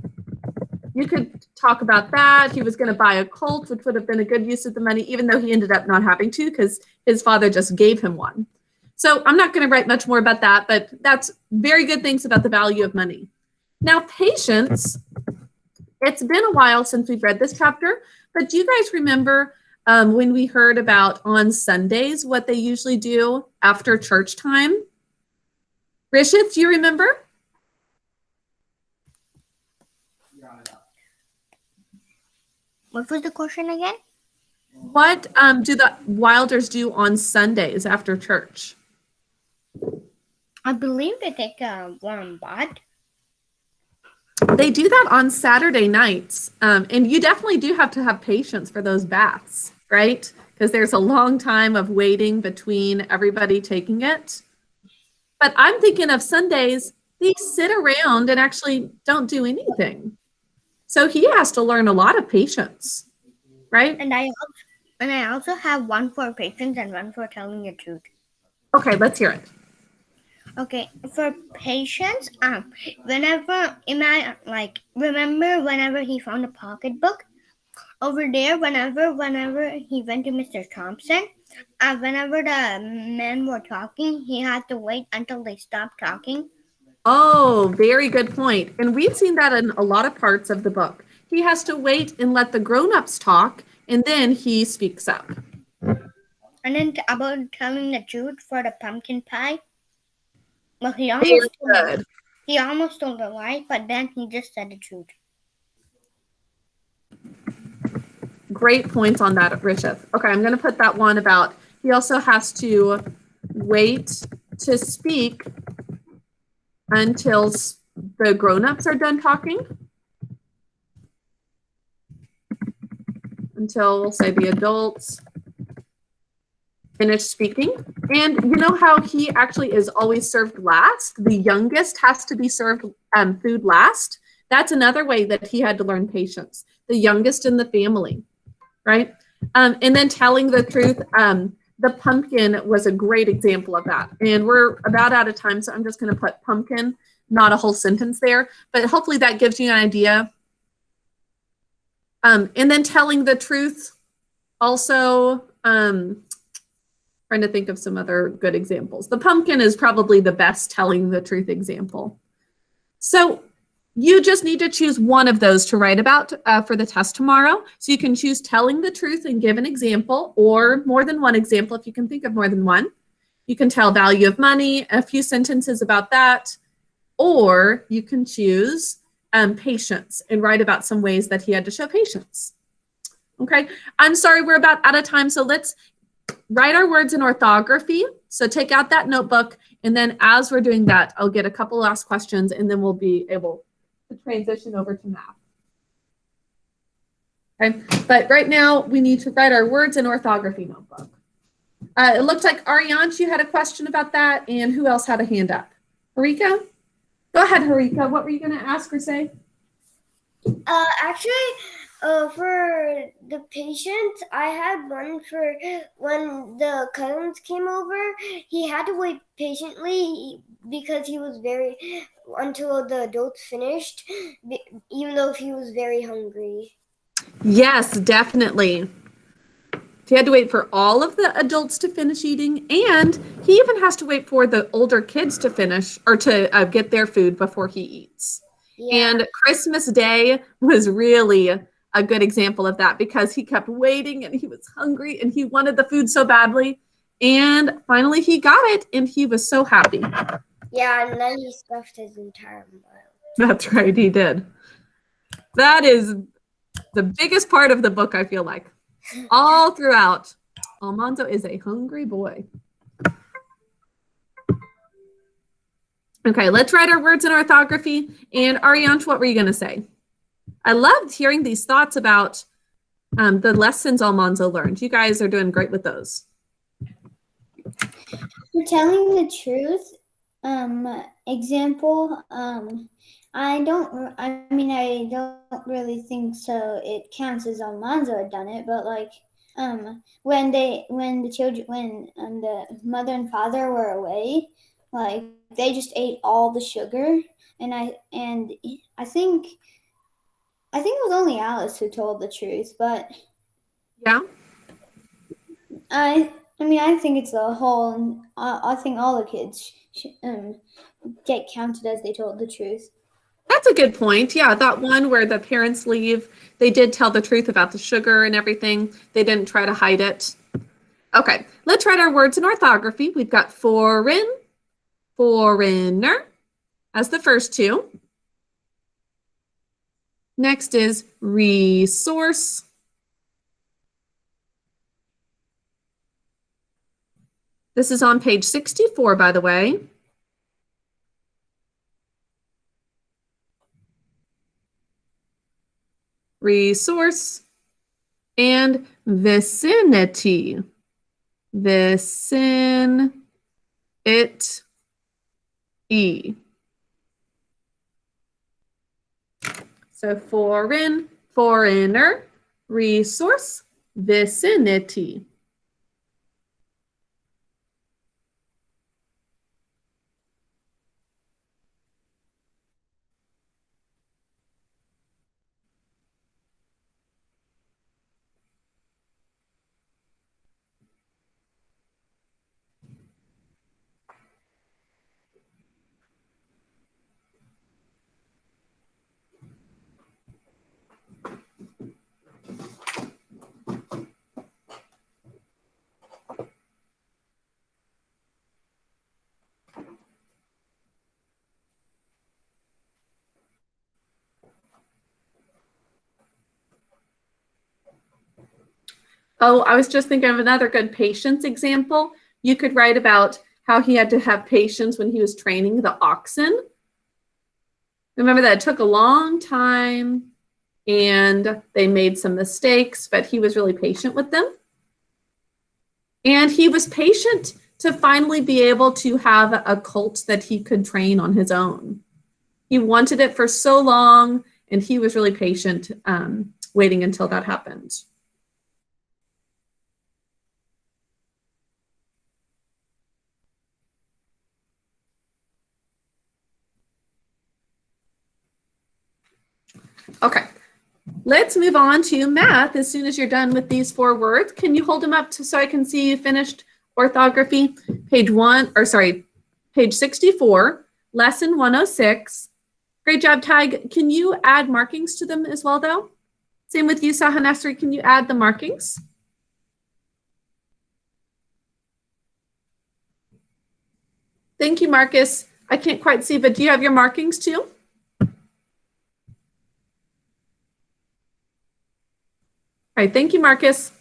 You could talk about that. He was going to buy a Colt, which would have been a good use of the money, even though he ended up not having to because his father just gave him one. So I'm not going to write much more about that, but that's very good things about the value of money. Now, patience. It's been a while since we've read this chapter, but do you guys remember when we heard about on Sundays what they usually do after church time? Rishith, do you remember? What was the question again? What do the Wilders do on Sundays after church? I believe they take a warm bath. They do that on Saturday nights. And you definitely do have to have patience for those baths, right? Because there's a long time of waiting between everybody taking it. But I'm thinking of Sundays, they sit around and actually don't do anything. So he has to learn a lot of patience, right? And I also have one for patience and one for telling the truth. Okay, let's hear it. Okay, for patience, remember whenever he found a pocketbook over there, whenever he went to Mr. Thompson, whenever the men were talking, he had to wait until they stopped talking. Oh, very good point. And we've seen that in a lot of parts of the book. He has to wait and let the grown-ups talk, and then he speaks up. And then about telling the truth for the pumpkin pie. Well, he almost told a lie, but then he just said the truth. Great point on that, Rishith. Okay, I'm going to put that one about he also has to wait to speak until the grown-ups are done talking. Until, we'll say, the adults finish speaking. And you know how he actually is always served last? The youngest has to be served food last. That's another way that he had to learn patience. The youngest in the family, right? And then telling the truth. The pumpkin was a great example of that. And we're about out of time, so I'm just going to put pumpkin, not a whole sentence there. But hopefully that gives you an idea. And then telling the truth also. Trying to think of some other good examples. The pumpkin is probably the best telling the truth example. So you just need to choose one of those to write about for the test tomorrow. So you can choose telling the truth and give an example, or more than one example if you can think of more than one. You can tell value of money, a few sentences about that, or you can choose patience and write about some ways that he had to show patience. Okay, I'm sorry, we're about out of time, so let's write our words in orthography. So take out that notebook, and then as we're doing that, I'll get a couple last questions, and then we'll be able to transition over to math. Okay, but right now we need to write our words in orthography notebook. It looked like Arianch, you had a question about that, and who else had a hand up? Harika? Go ahead, Harika. What were you going to ask or say? Actually, for the patients, I had one for when the cousins came over. He had to wait patiently because he was until the adults finished, even though he was very hungry. Yes, definitely. He had to wait for all of the adults to finish eating, and he even has to wait for the older kids to finish or to get their food before he eats. Yeah. And Christmas Day was really a good example of that because he kept waiting and he was hungry and he wanted the food so badly. And finally he got it and he was so happy. Yeah, and then he stuffed his entire mouth. That's right, he did. That is the biggest part of the book, I feel like. All throughout, Almanzo is a hungry boy. Okay, let's write our words in orthography. And Arianch, what were you going to say? I loved hearing these thoughts about the lessons Almanzo learned. You guys are doing great with those. For telling the truth, example, I don't really think so it counts as Almanzo had done it, but like when the mother and father were away, like they just ate all the sugar, and I think it was only Alice who told the truth, but yeah, I think it's a whole. I think all the kids get counted as they told the truth. That's a good point. Yeah, that one where the parents leave, they did tell the truth about the sugar and everything. They didn't try to hide it. Okay, let's write our words in orthography. We've got foreign, foreigner as the first two. Next is resource. This is on page 64, by the way. Resource and vicinity. Vicinity. So foreign, foreigner, resource, vicinity. Oh, I was just thinking of another good patience example. You could write about how he had to have patience when he was training the oxen. Remember that it took a long time and they made some mistakes, but he was really patient with them. And he was patient to finally be able to have a colt that he could train on his own. He wanted it for so long, and he was really patient waiting until that happened. Okay, let's move on to math as soon as you're done with these 4 words. Can you hold them up so I can see you finished orthography? Page 64, lesson 106. Great job, Tig. Can you add markings to them as well, though? Same with you, Sahanasri. Can you add the markings? Thank you, Marcus. I can't quite see, but do you have your markings too? All right, thank you, Marcus.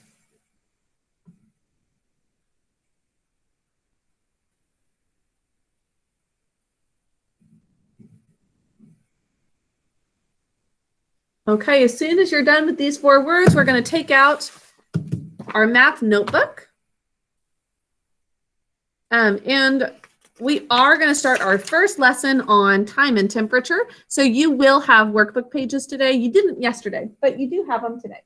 Okay, as soon as you're done with these 4 words, we're going to take out our math notebook. And we are going to start our first lesson on time and temperature. So you will have workbook pages today. You didn't yesterday, but you do have them today.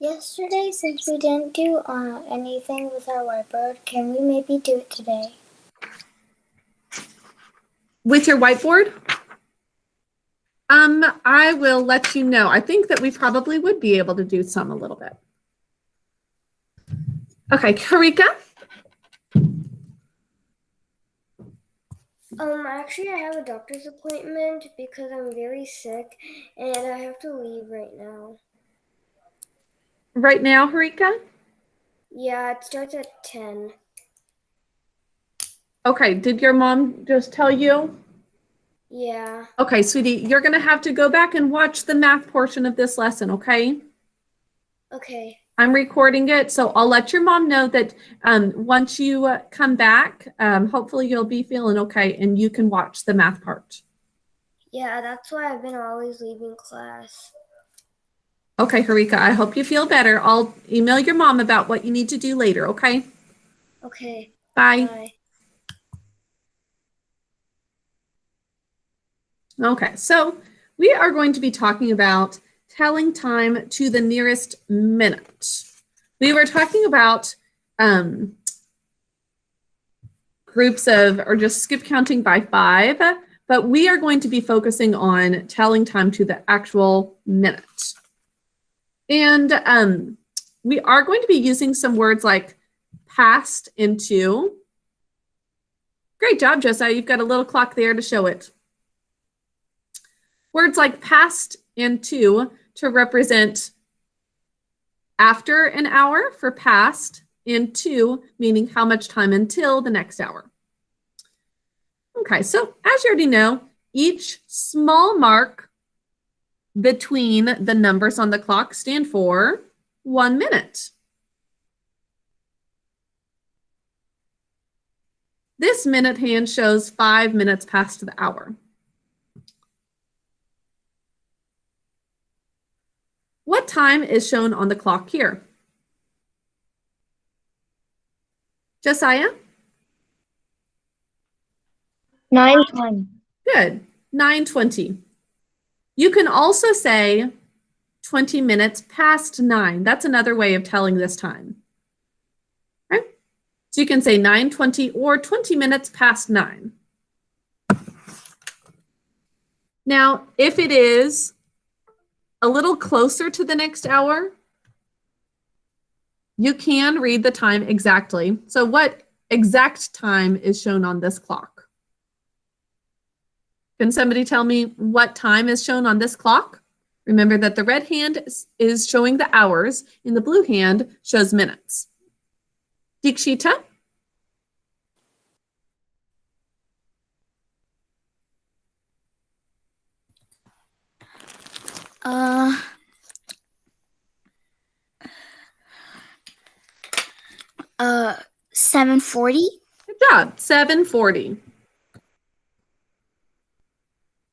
Yesterday, since we didn't do anything with our whiteboard, can we maybe do it today? With your whiteboard? I will let you know. I think that we probably would be able to do some a little bit. Okay, Karika? Actually, I have a doctor's appointment because I'm very sick and I have to leave right now. Right now, Harika? Yeah, it starts at 10. Okay, did your mom just tell you? Yeah. Okay, sweetie, you're going to have to go back and watch the math portion of this lesson, okay? Okay. I'm recording it, so I'll let your mom know that once you come back, hopefully you'll be feeling okay and you can watch the math part. Yeah, that's why I've been always leaving class. Okay, Harika, I hope you feel better. I'll email your mom about what you need to do later, okay? Okay. Bye. Bye. Okay, so we are going to be talking about telling time to the nearest minute. We were talking about groups of, or just skip counting by 5, but we are going to be focusing on telling time to the actual minute. And we are going to be using some words like past and to. Great job, Josiah. You've got a little clock there to show it. Words like past and to represent after an hour for past, and to meaning how much time until the next hour. Okay, so as you already know, each small mark between the numbers on the clock stand for 1 minute. This minute hand shows 5 minutes past the hour. What time is shown on the clock here? Josiah? 9:20. Good. 9:20. You can also say 20 minutes past 9. That's another way of telling this time. Okay? So you can say 9:20 or 20 minutes past 9. Now, if it is a little closer to the next hour, you can read the time exactly. So what exact time is shown on this clock? Can somebody tell me what time is shown on this clock? Remember that the red hand is showing the hours and the blue hand shows minutes. Dikshita? Uh, 7:40. Good job, 7:40.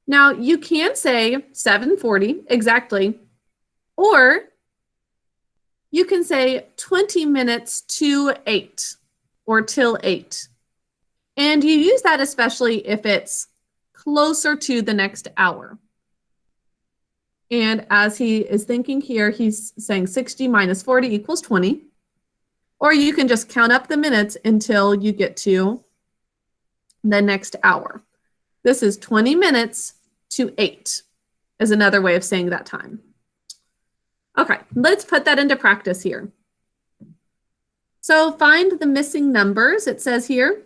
Now you can say 7:40 exactly, or you can say 20 minutes to 8 or till 8. And you use that especially if it's closer to the next hour. And as he is thinking here, he's saying 60 minus 40 equals 20. Or you can just count up the minutes until you get to the next hour. This is 20 minutes to 8 is another way of saying that time. Okay, let's put that into practice here. So find the missing numbers. It says here,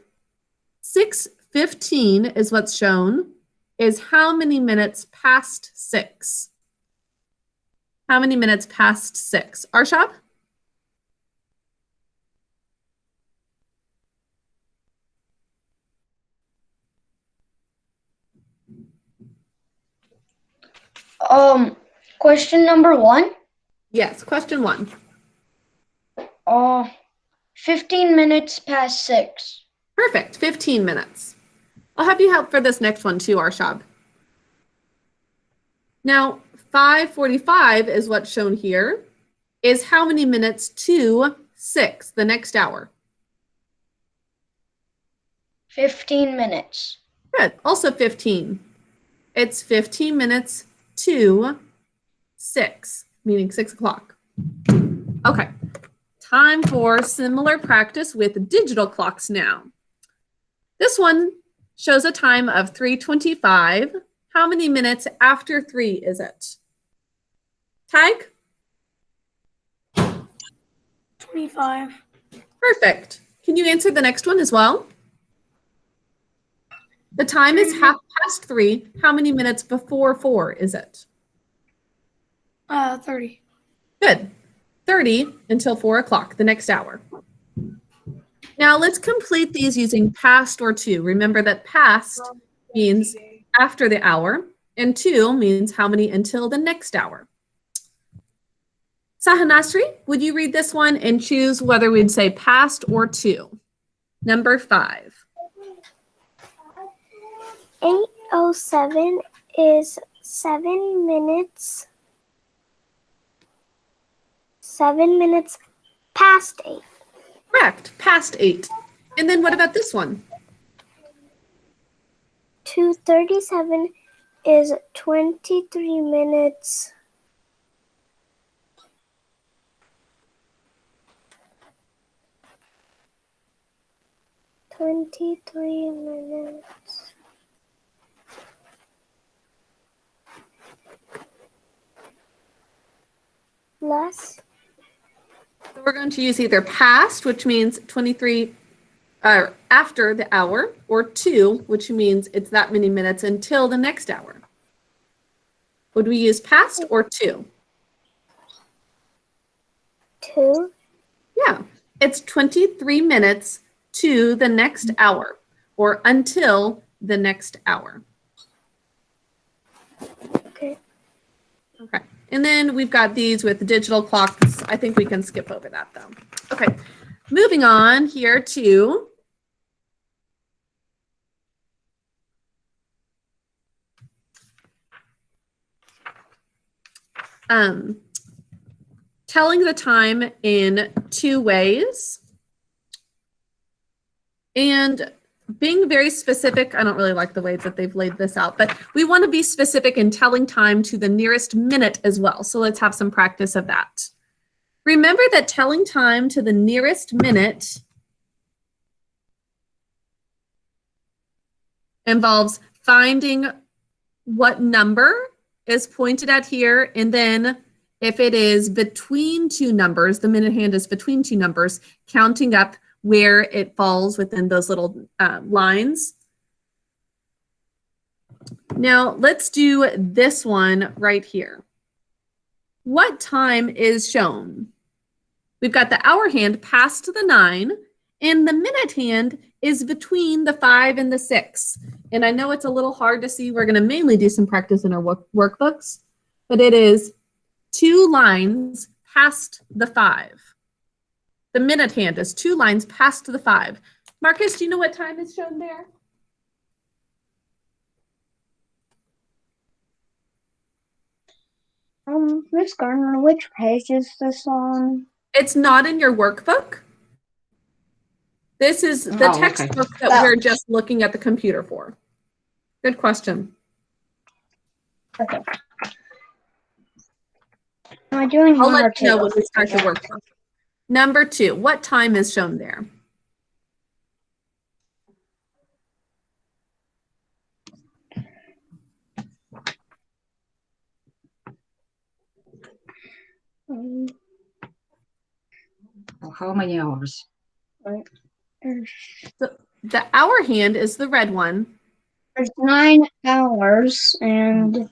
6:15 is what's shown, is how many minutes past 6? How many minutes past 6? Arshab? Question number 1. Yes, question 1. 15 minutes past 6. Perfect, 15 minutes. I'll have you help for this next one too, Arshab. Now, 5:45 is what's shown here, is how many minutes to 6, the next hour? 15 minutes. Good, also 15. It's 15 minutes to 6, meaning 6 o'clock. Okay, time for similar practice with digital clocks now. This one shows a time of 3:25. How many minutes after 3 is it? Tag? 25. Perfect. Can you answer the next one as well? The time is 3:30. How many minutes before 4 is it? 30. Good. 30 until 4 o'clock, the next hour. Now let's complete these using past or to. Remember that past means after the hour, and to means how many until the next hour. Sahanasri, would you read this one and choose whether we'd say past or to? Number 5. 8:07 is 7 minutes. 7 minutes past 8. Correct, past 8. And then what about this one? 2:37 is 23 minutes. 23 minutes. Less. So we're going to use either past, which means 23 after the hour, or to, which means it's that many minutes until the next hour. Would we use past or to? 2. Yeah, it's 23 minutes to the next hour, or until the next hour. Okay. Okay, and then we've got these with digital clocks. I think we can skip over that though. Okay, moving on here to telling the time in 2 ways. And being very specific, I don't really like the way that they've laid this out, but we want to be specific in telling time to the nearest minute as well. So let's have some practice of that. Remember that telling time to the nearest minute involves finding what number is pointed at here, and then if it is between 2 numbers, the minute hand is between 2 numbers, counting up where it falls within those little lines. Now let's do this one right here. What time is shown? We've got the hour hand past the 9, and the minute hand is between the 5 and the 6. And I know it's a little hard to see. We're going to mainly do some practice in our workbooks, but it is 2 lines past the 5. The minute hand is 2 lines past the 5. Marcus, do you know what time is shown there? Miss Gardner, which page is this on? It's not in your workbook. This is the textbook that we're just looking at the computer for. Good question. Okay. Am I doing I'll one or let you know two? when we start the workbook. Number 2, what time is shown there? How many hours? So the hour hand is the red one. There's 9 hours, and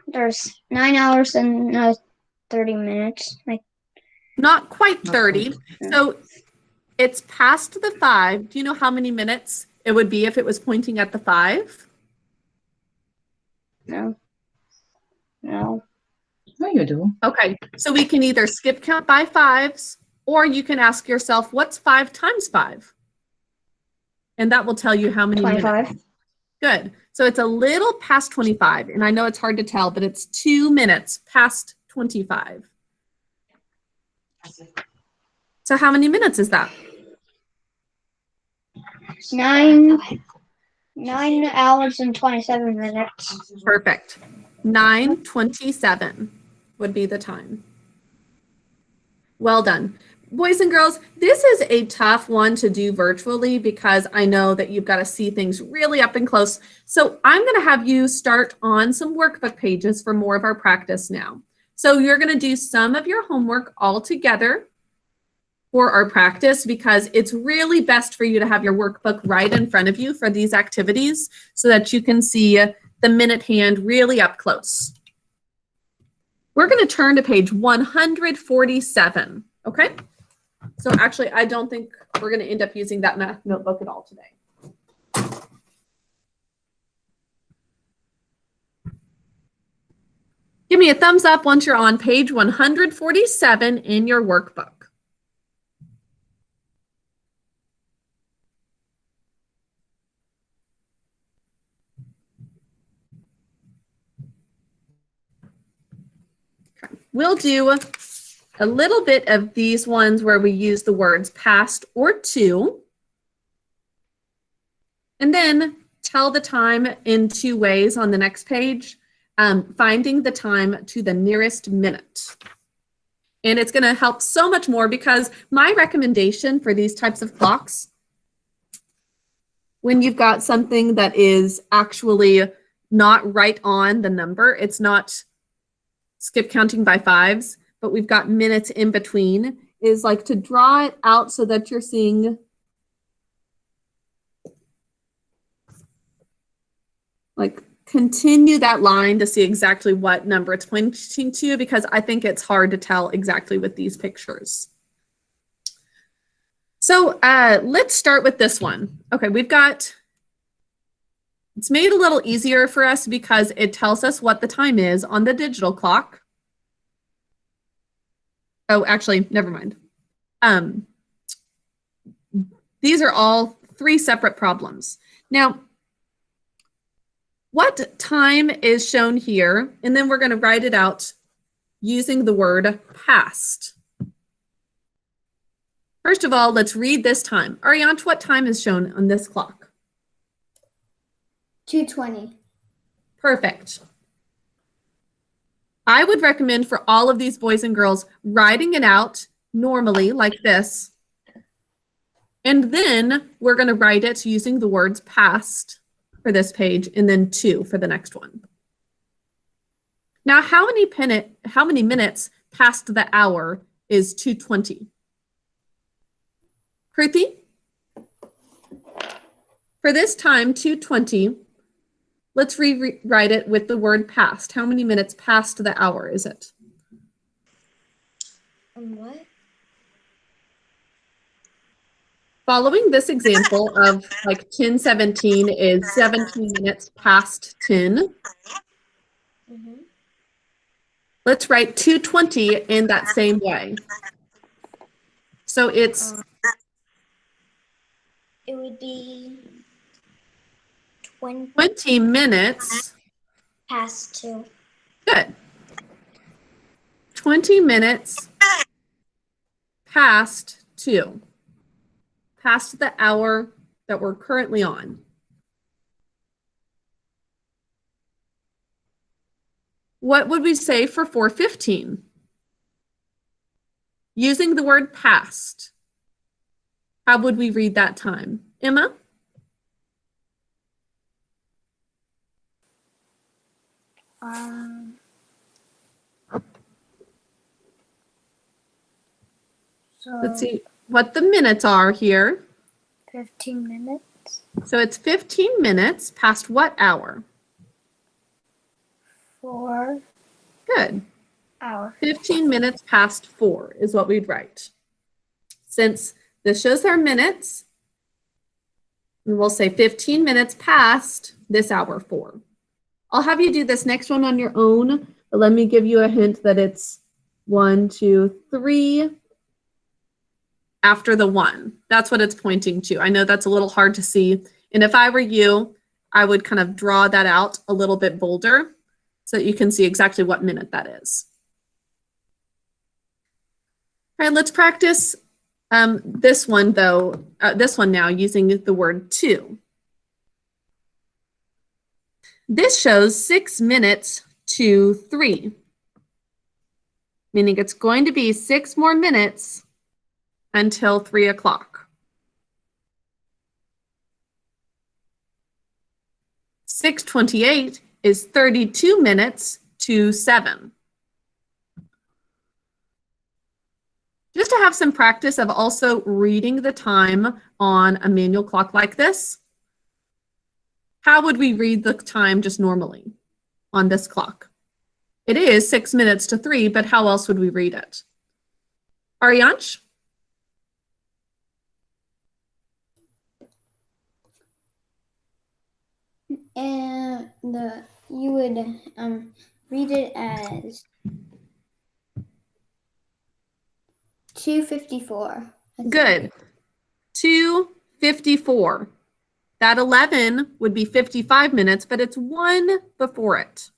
there's 9 hours and 30 minutes. Not quite 30. So it's past the 5. Do you know how many minutes it would be if it was pointing at the 5? No. No. No, you do. Okay, so we can either skip count by 5s, or you can ask yourself, what's 5 times 5? And that will tell you how many 25. minutes. Good. So it's a little past 25, and I know it's hard to tell, but it's 2 minutes past 25. So how many minutes is that? 9 hours and 27 minutes. Perfect. 9:27 would be the time. Well done. Boys and girls, this is a tough one to do virtually because I know that you've got to see things really up and close. So I'm going to have you start on some workbook pages for more of our practice now. So you're going to do some of your homework all together for our practice because it's really best for you to have your workbook right in front of you for these activities so that you can see the minute hand really up close. We're going to turn to page 147, okay? So actually, I don't think we're going to end up using that math notebook at all today. Give me a thumbs up once you're on page 147 in your workbook. We'll do a little bit of these ones where we use the words past or to, and then tell the time in 2 ways on the next page, finding the time to the nearest minute. And it's going to help so much more because my recommendation for these types of clocks, when you've got something that is actually not right on the number, it's not skip counting by 5s, but we've got minutes in between, is like to draw it out so that you're seeing like continue that line to see exactly what number it's pointing to because I think it's hard to tell exactly with these pictures. So let's start with this one. Okay, we've got, it's made a little easier for us because it tells us what the time is on the digital clock. Oh, actually, never mind. These are all 3 separate problems. Now, what time is shown here? And then we're going to write it out using the word past. First of all, let's read this time. Ariant, what time is shown on this clock? 2:20. Perfect. I would recommend for all of these boys and girls writing it out normally like this. And then we're going to write it using the words past for this page and then to for the next one. Now, how many minutes past the hour is 2:20? Kruti? For this time, 2:20, let's rewrite it with the word past. How many minutes past the hour is it? What? Following this example of like 10:17 is 17 minutes past 10. Mm-hmm. Let's write 2:20 in that same way. So it's It would be 20 minutes. past 2. Good. 20 minutes past 2. Past the hour that we're currently on. What would we say for 4:15? Using the word past. How would we read that time? Emma? Let's see what the minutes are here. 15 minutes. So it's 15 minutes past what hour? 4 Good. hours. 15 minutes past 4 is what we'd write. Since this shows our minutes, and we'll say 15 minutes past this hour 4. I'll have you do this next one on your own, but let me give you a hint that it's 1, 2, 3 after the 1. That's what it's pointing to. I know that's a little hard to see. And if I were you, I would kind of draw that out a little bit bolder so that you can see exactly what minute that is. All right, let's practice this one though, this one now using the word to. This shows 6 minutes to 3, meaning it's going to be 6 more minutes until 3 o'clock. 6:28 is 32 minutes to 7. Just to have some practice of also reading the time on a manual clock like this, how would we read the time just normally on this clock? It is 6 minutes to 3, but how else would we read it? Ariansh? And you would read it as 2:54. Good. 2:54. That 11 would be 55 minutes, but it's 1 before it.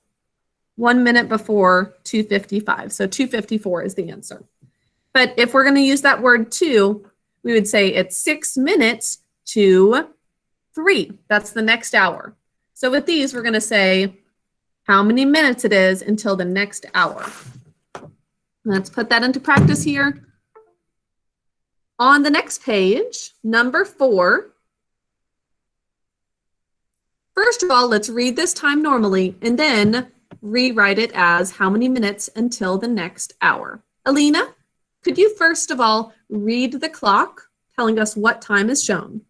1 minute before 2:55. So 2:54 is the answer. But if we're going to use that word to, we would say it's 6 minutes to 3. That's the next hour. So with these, we're going to say how many minutes it is until the next hour. Let's put that into practice here. On the next page, number 4. First of all, let's read this time normally and then rewrite it as how many minutes until the next hour. Alina, could you first of all read the clock telling us what time is shown?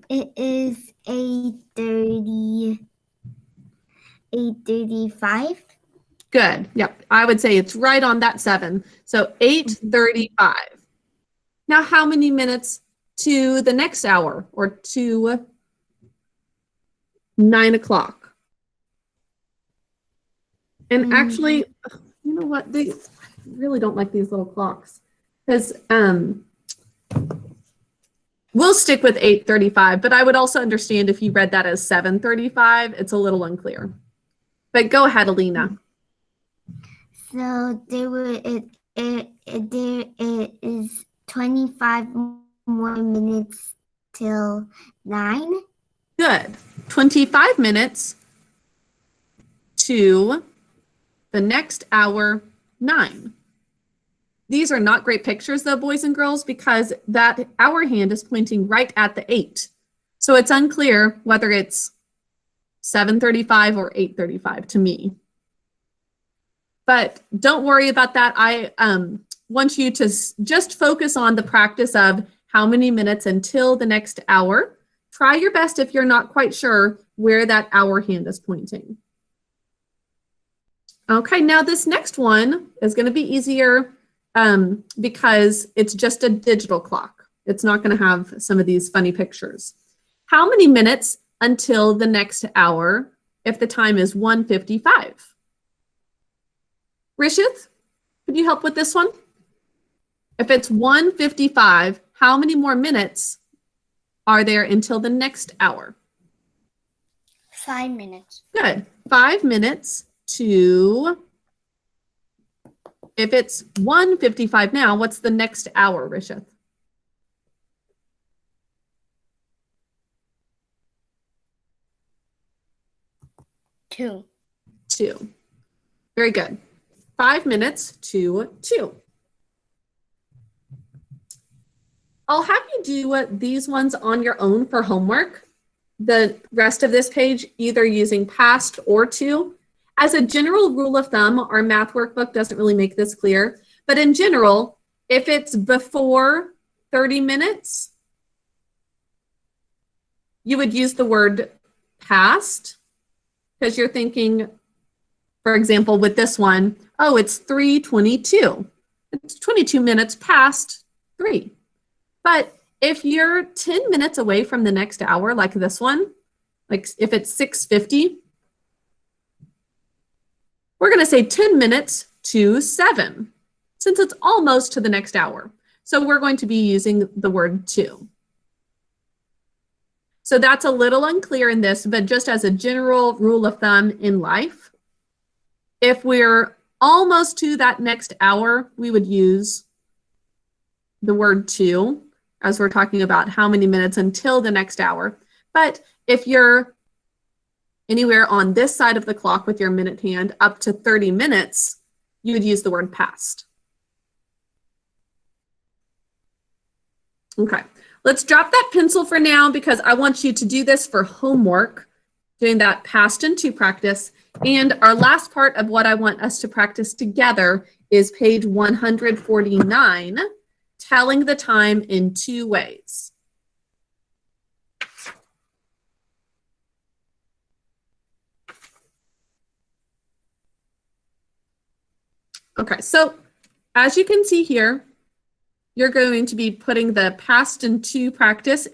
It is 8:30, 8:35. Good. Yep. I would say it's right on that 7. So 8:35. Now, how many minutes to the next hour or to 9 o'clock? And actually, you know what? I really don't like these little clocks because we'll stick with 8:35, but I would also understand if you read that as 7:35. It's a little unclear. But go ahead, Alina. So there is 25 more minutes till 9. Good. 25 minutes to the next hour, 9. These are not great pictures though, boys and girls, because that hour hand is pointing right at the 8. So it's unclear whether it's 7:35 or 8:35 to me. But don't worry about that. I want you to just focus on the practice of how many minutes until the next hour. Try your best if you're not quite sure where that hour hand is pointing. Okay, now this next one is going to be easier because it's just a digital clock. It's not going to have some of these funny pictures. How many minutes until the next hour if the time is 1:55? Rishith, could you help with this one? If it's 1:55, how many more minutes are there until the next hour? 5 minutes. Good. 5 minutes to, if it's 1:55 now, what's the next hour, Rishith? 2. 2. Very good. 5 minutes to 2. I'll have you do these ones on your own for homework. The rest of this page, either using past or to. As a general rule of thumb, our math workbook doesn't really make this clear, but in general, if it's before 30 minutes, you would use the word past, because you're thinking, for example, with this one, oh, it's 3:22. It's 22 minutes past 3. But if you're 10 minutes away from the next hour, like this one, like if it's 6:50, we're going to say 10 minutes to 7, since it's almost to the next hour. So we're going to be using the word to. So that's a little unclear in this, but just as a general rule of thumb in life, if we're almost to that next hour, we would use the word to, as we're talking about how many minutes until the next hour. But if you're anywhere on this side of the clock with your minute hand up to 30 minutes, you would use the word past. Okay, let's drop that pencil for now because I want you to do this for homework, doing that past and to practice. And our last part of what I want us to practice together is page 149, telling the time in 2 ways. Okay, so as you can see here, you're going to be putting the past and to practice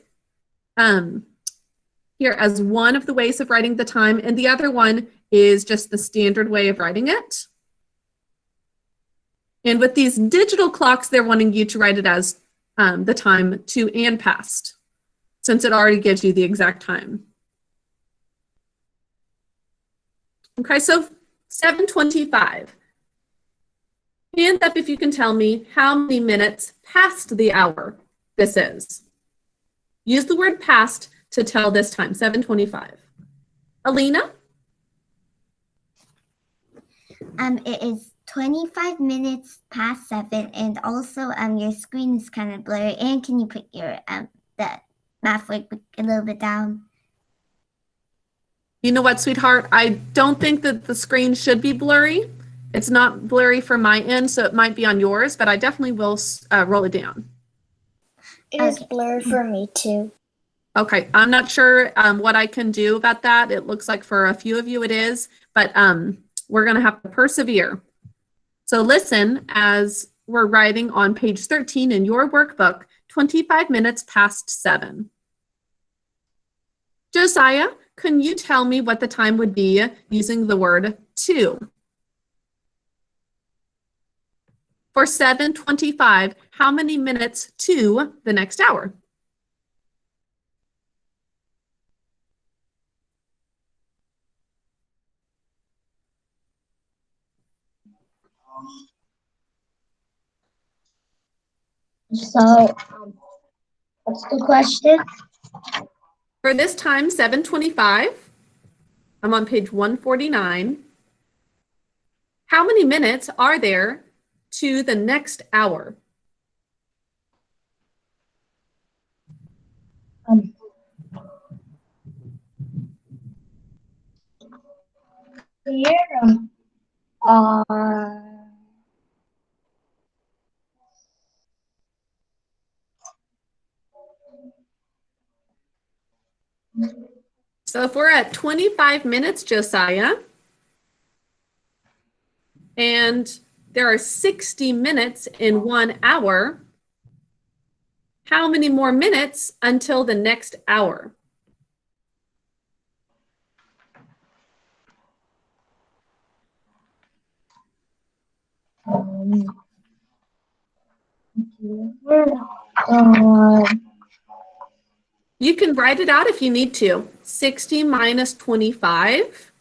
here as one of the ways of writing the time, and the other one is just the standard way of writing it. And with these digital clocks, they're wanting you to write it as the time to and past, since it already gives you the exact time. Okay, so 7:25. Hands up if you can tell me how many minutes past the hour this is. Use the word past to tell this time, 7:25. Alina? It is 25 minutes past 7, and also your screen is kind of blurry. And can you put your the math workbook a little bit down? You know what, sweetheart? I don't think that the screen should be blurry. It's not blurry from my end, so it might be on yours, but I definitely will roll it down. It is blurred for me too. Okay, I'm not sure what I can do about that. It looks like for a few of you it is, but we're going to have to persevere. So listen as we're writing on page 13 in your workbook, 25 minutes past 7. Josiah, can you tell me what the time would be using the word to? For 7:25, how many minutes to the next hour? So, what's the question? For this time, 7:25, I'm on page 149. How many minutes are there to the next hour? Here, So if we're at 25 minutes, Josiah, and there are 60 minutes in 1 hour, how many more minutes until the next hour? You can write it out if you need to. 60 minus 25.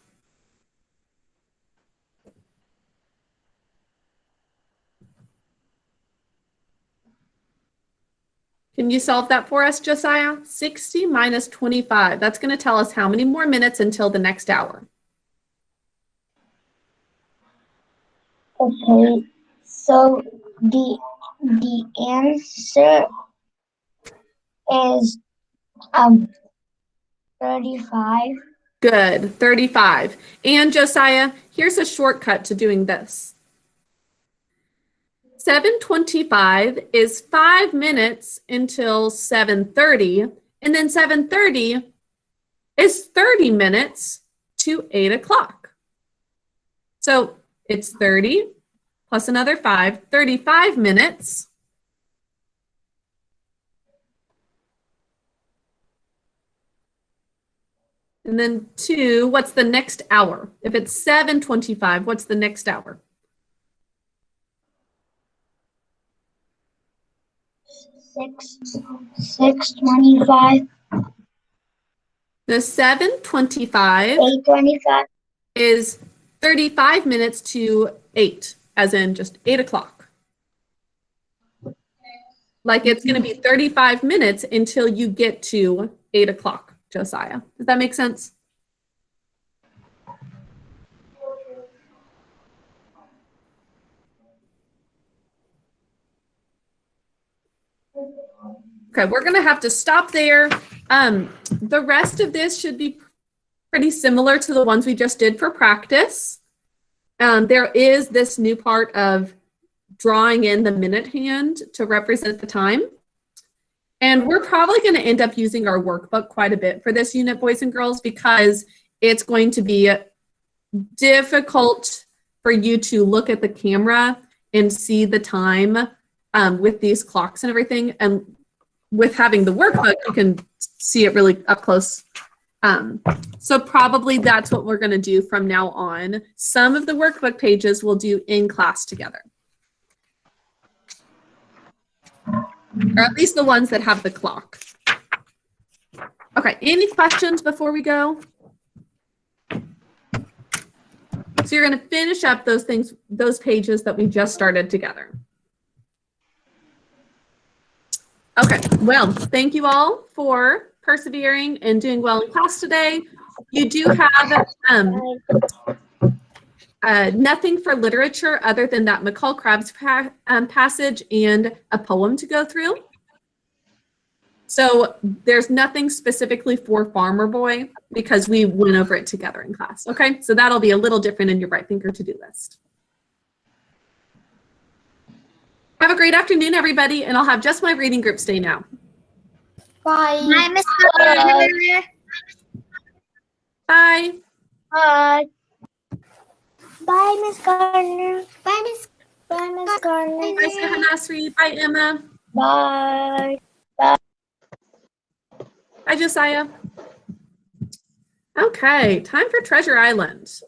Can you solve that for us, Josiah? 60 minus 25. That's going to tell us how many more minutes until the next hour. okay, so the answer is 35. Good, 35. And Josiah, here's a shortcut to doing this. 7:25 is 5 minutes until 7:30, and then 7:30 is 30 minutes to 8 o'clock. So it's 30 plus another 5, 35 minutes. And then 2, what's the next hour? If it's 7:25, what's the next hour? 6:25. The 7:25 8:25. is 35 minutes to 8, as in just 8 o'clock. Like it's going to be 35 minutes until you get to 8 o'clock, Josiah. Does that make sense? Okay, we're going to have to stop there. The rest of this should be pretty similar to the ones we just did for practice. There is this new part of drawing in the minute hand to represent the time. And we're probably going to end up using our workbook quite a bit for this unit, boys and girls, because it's going to be difficult for you to look at the camera and see the time with these clocks and everything. And with having the workbook, you can see it really up close. So probably that's what we're going to do from now on. Some of the workbook pages we'll do in class together. Or at least the ones that have the clock. Okay, any questions before we go? So you're going to finish up those things, those pages that we just started together. Okay, well, thank you all for persevering and doing well in class today. You do have nothing for literature other than that McCall Crabbe's passage and a poem to go through. So there's nothing specifically for Farmer Boy because we went over it together in class. Okay, so that'll be a little different in your Bright Thinker to-do list. Have a great afternoon, everybody, and I'll have just my reading group stay now. Bye. Bye, Miss Gardner. Bye. Bye. Bye, Miss Gardner. Bye, Miss Gardner. Bye, Sahanasri. Bye, Emma. Bye. Hi, Josiah. Okay, time for Treasure Island.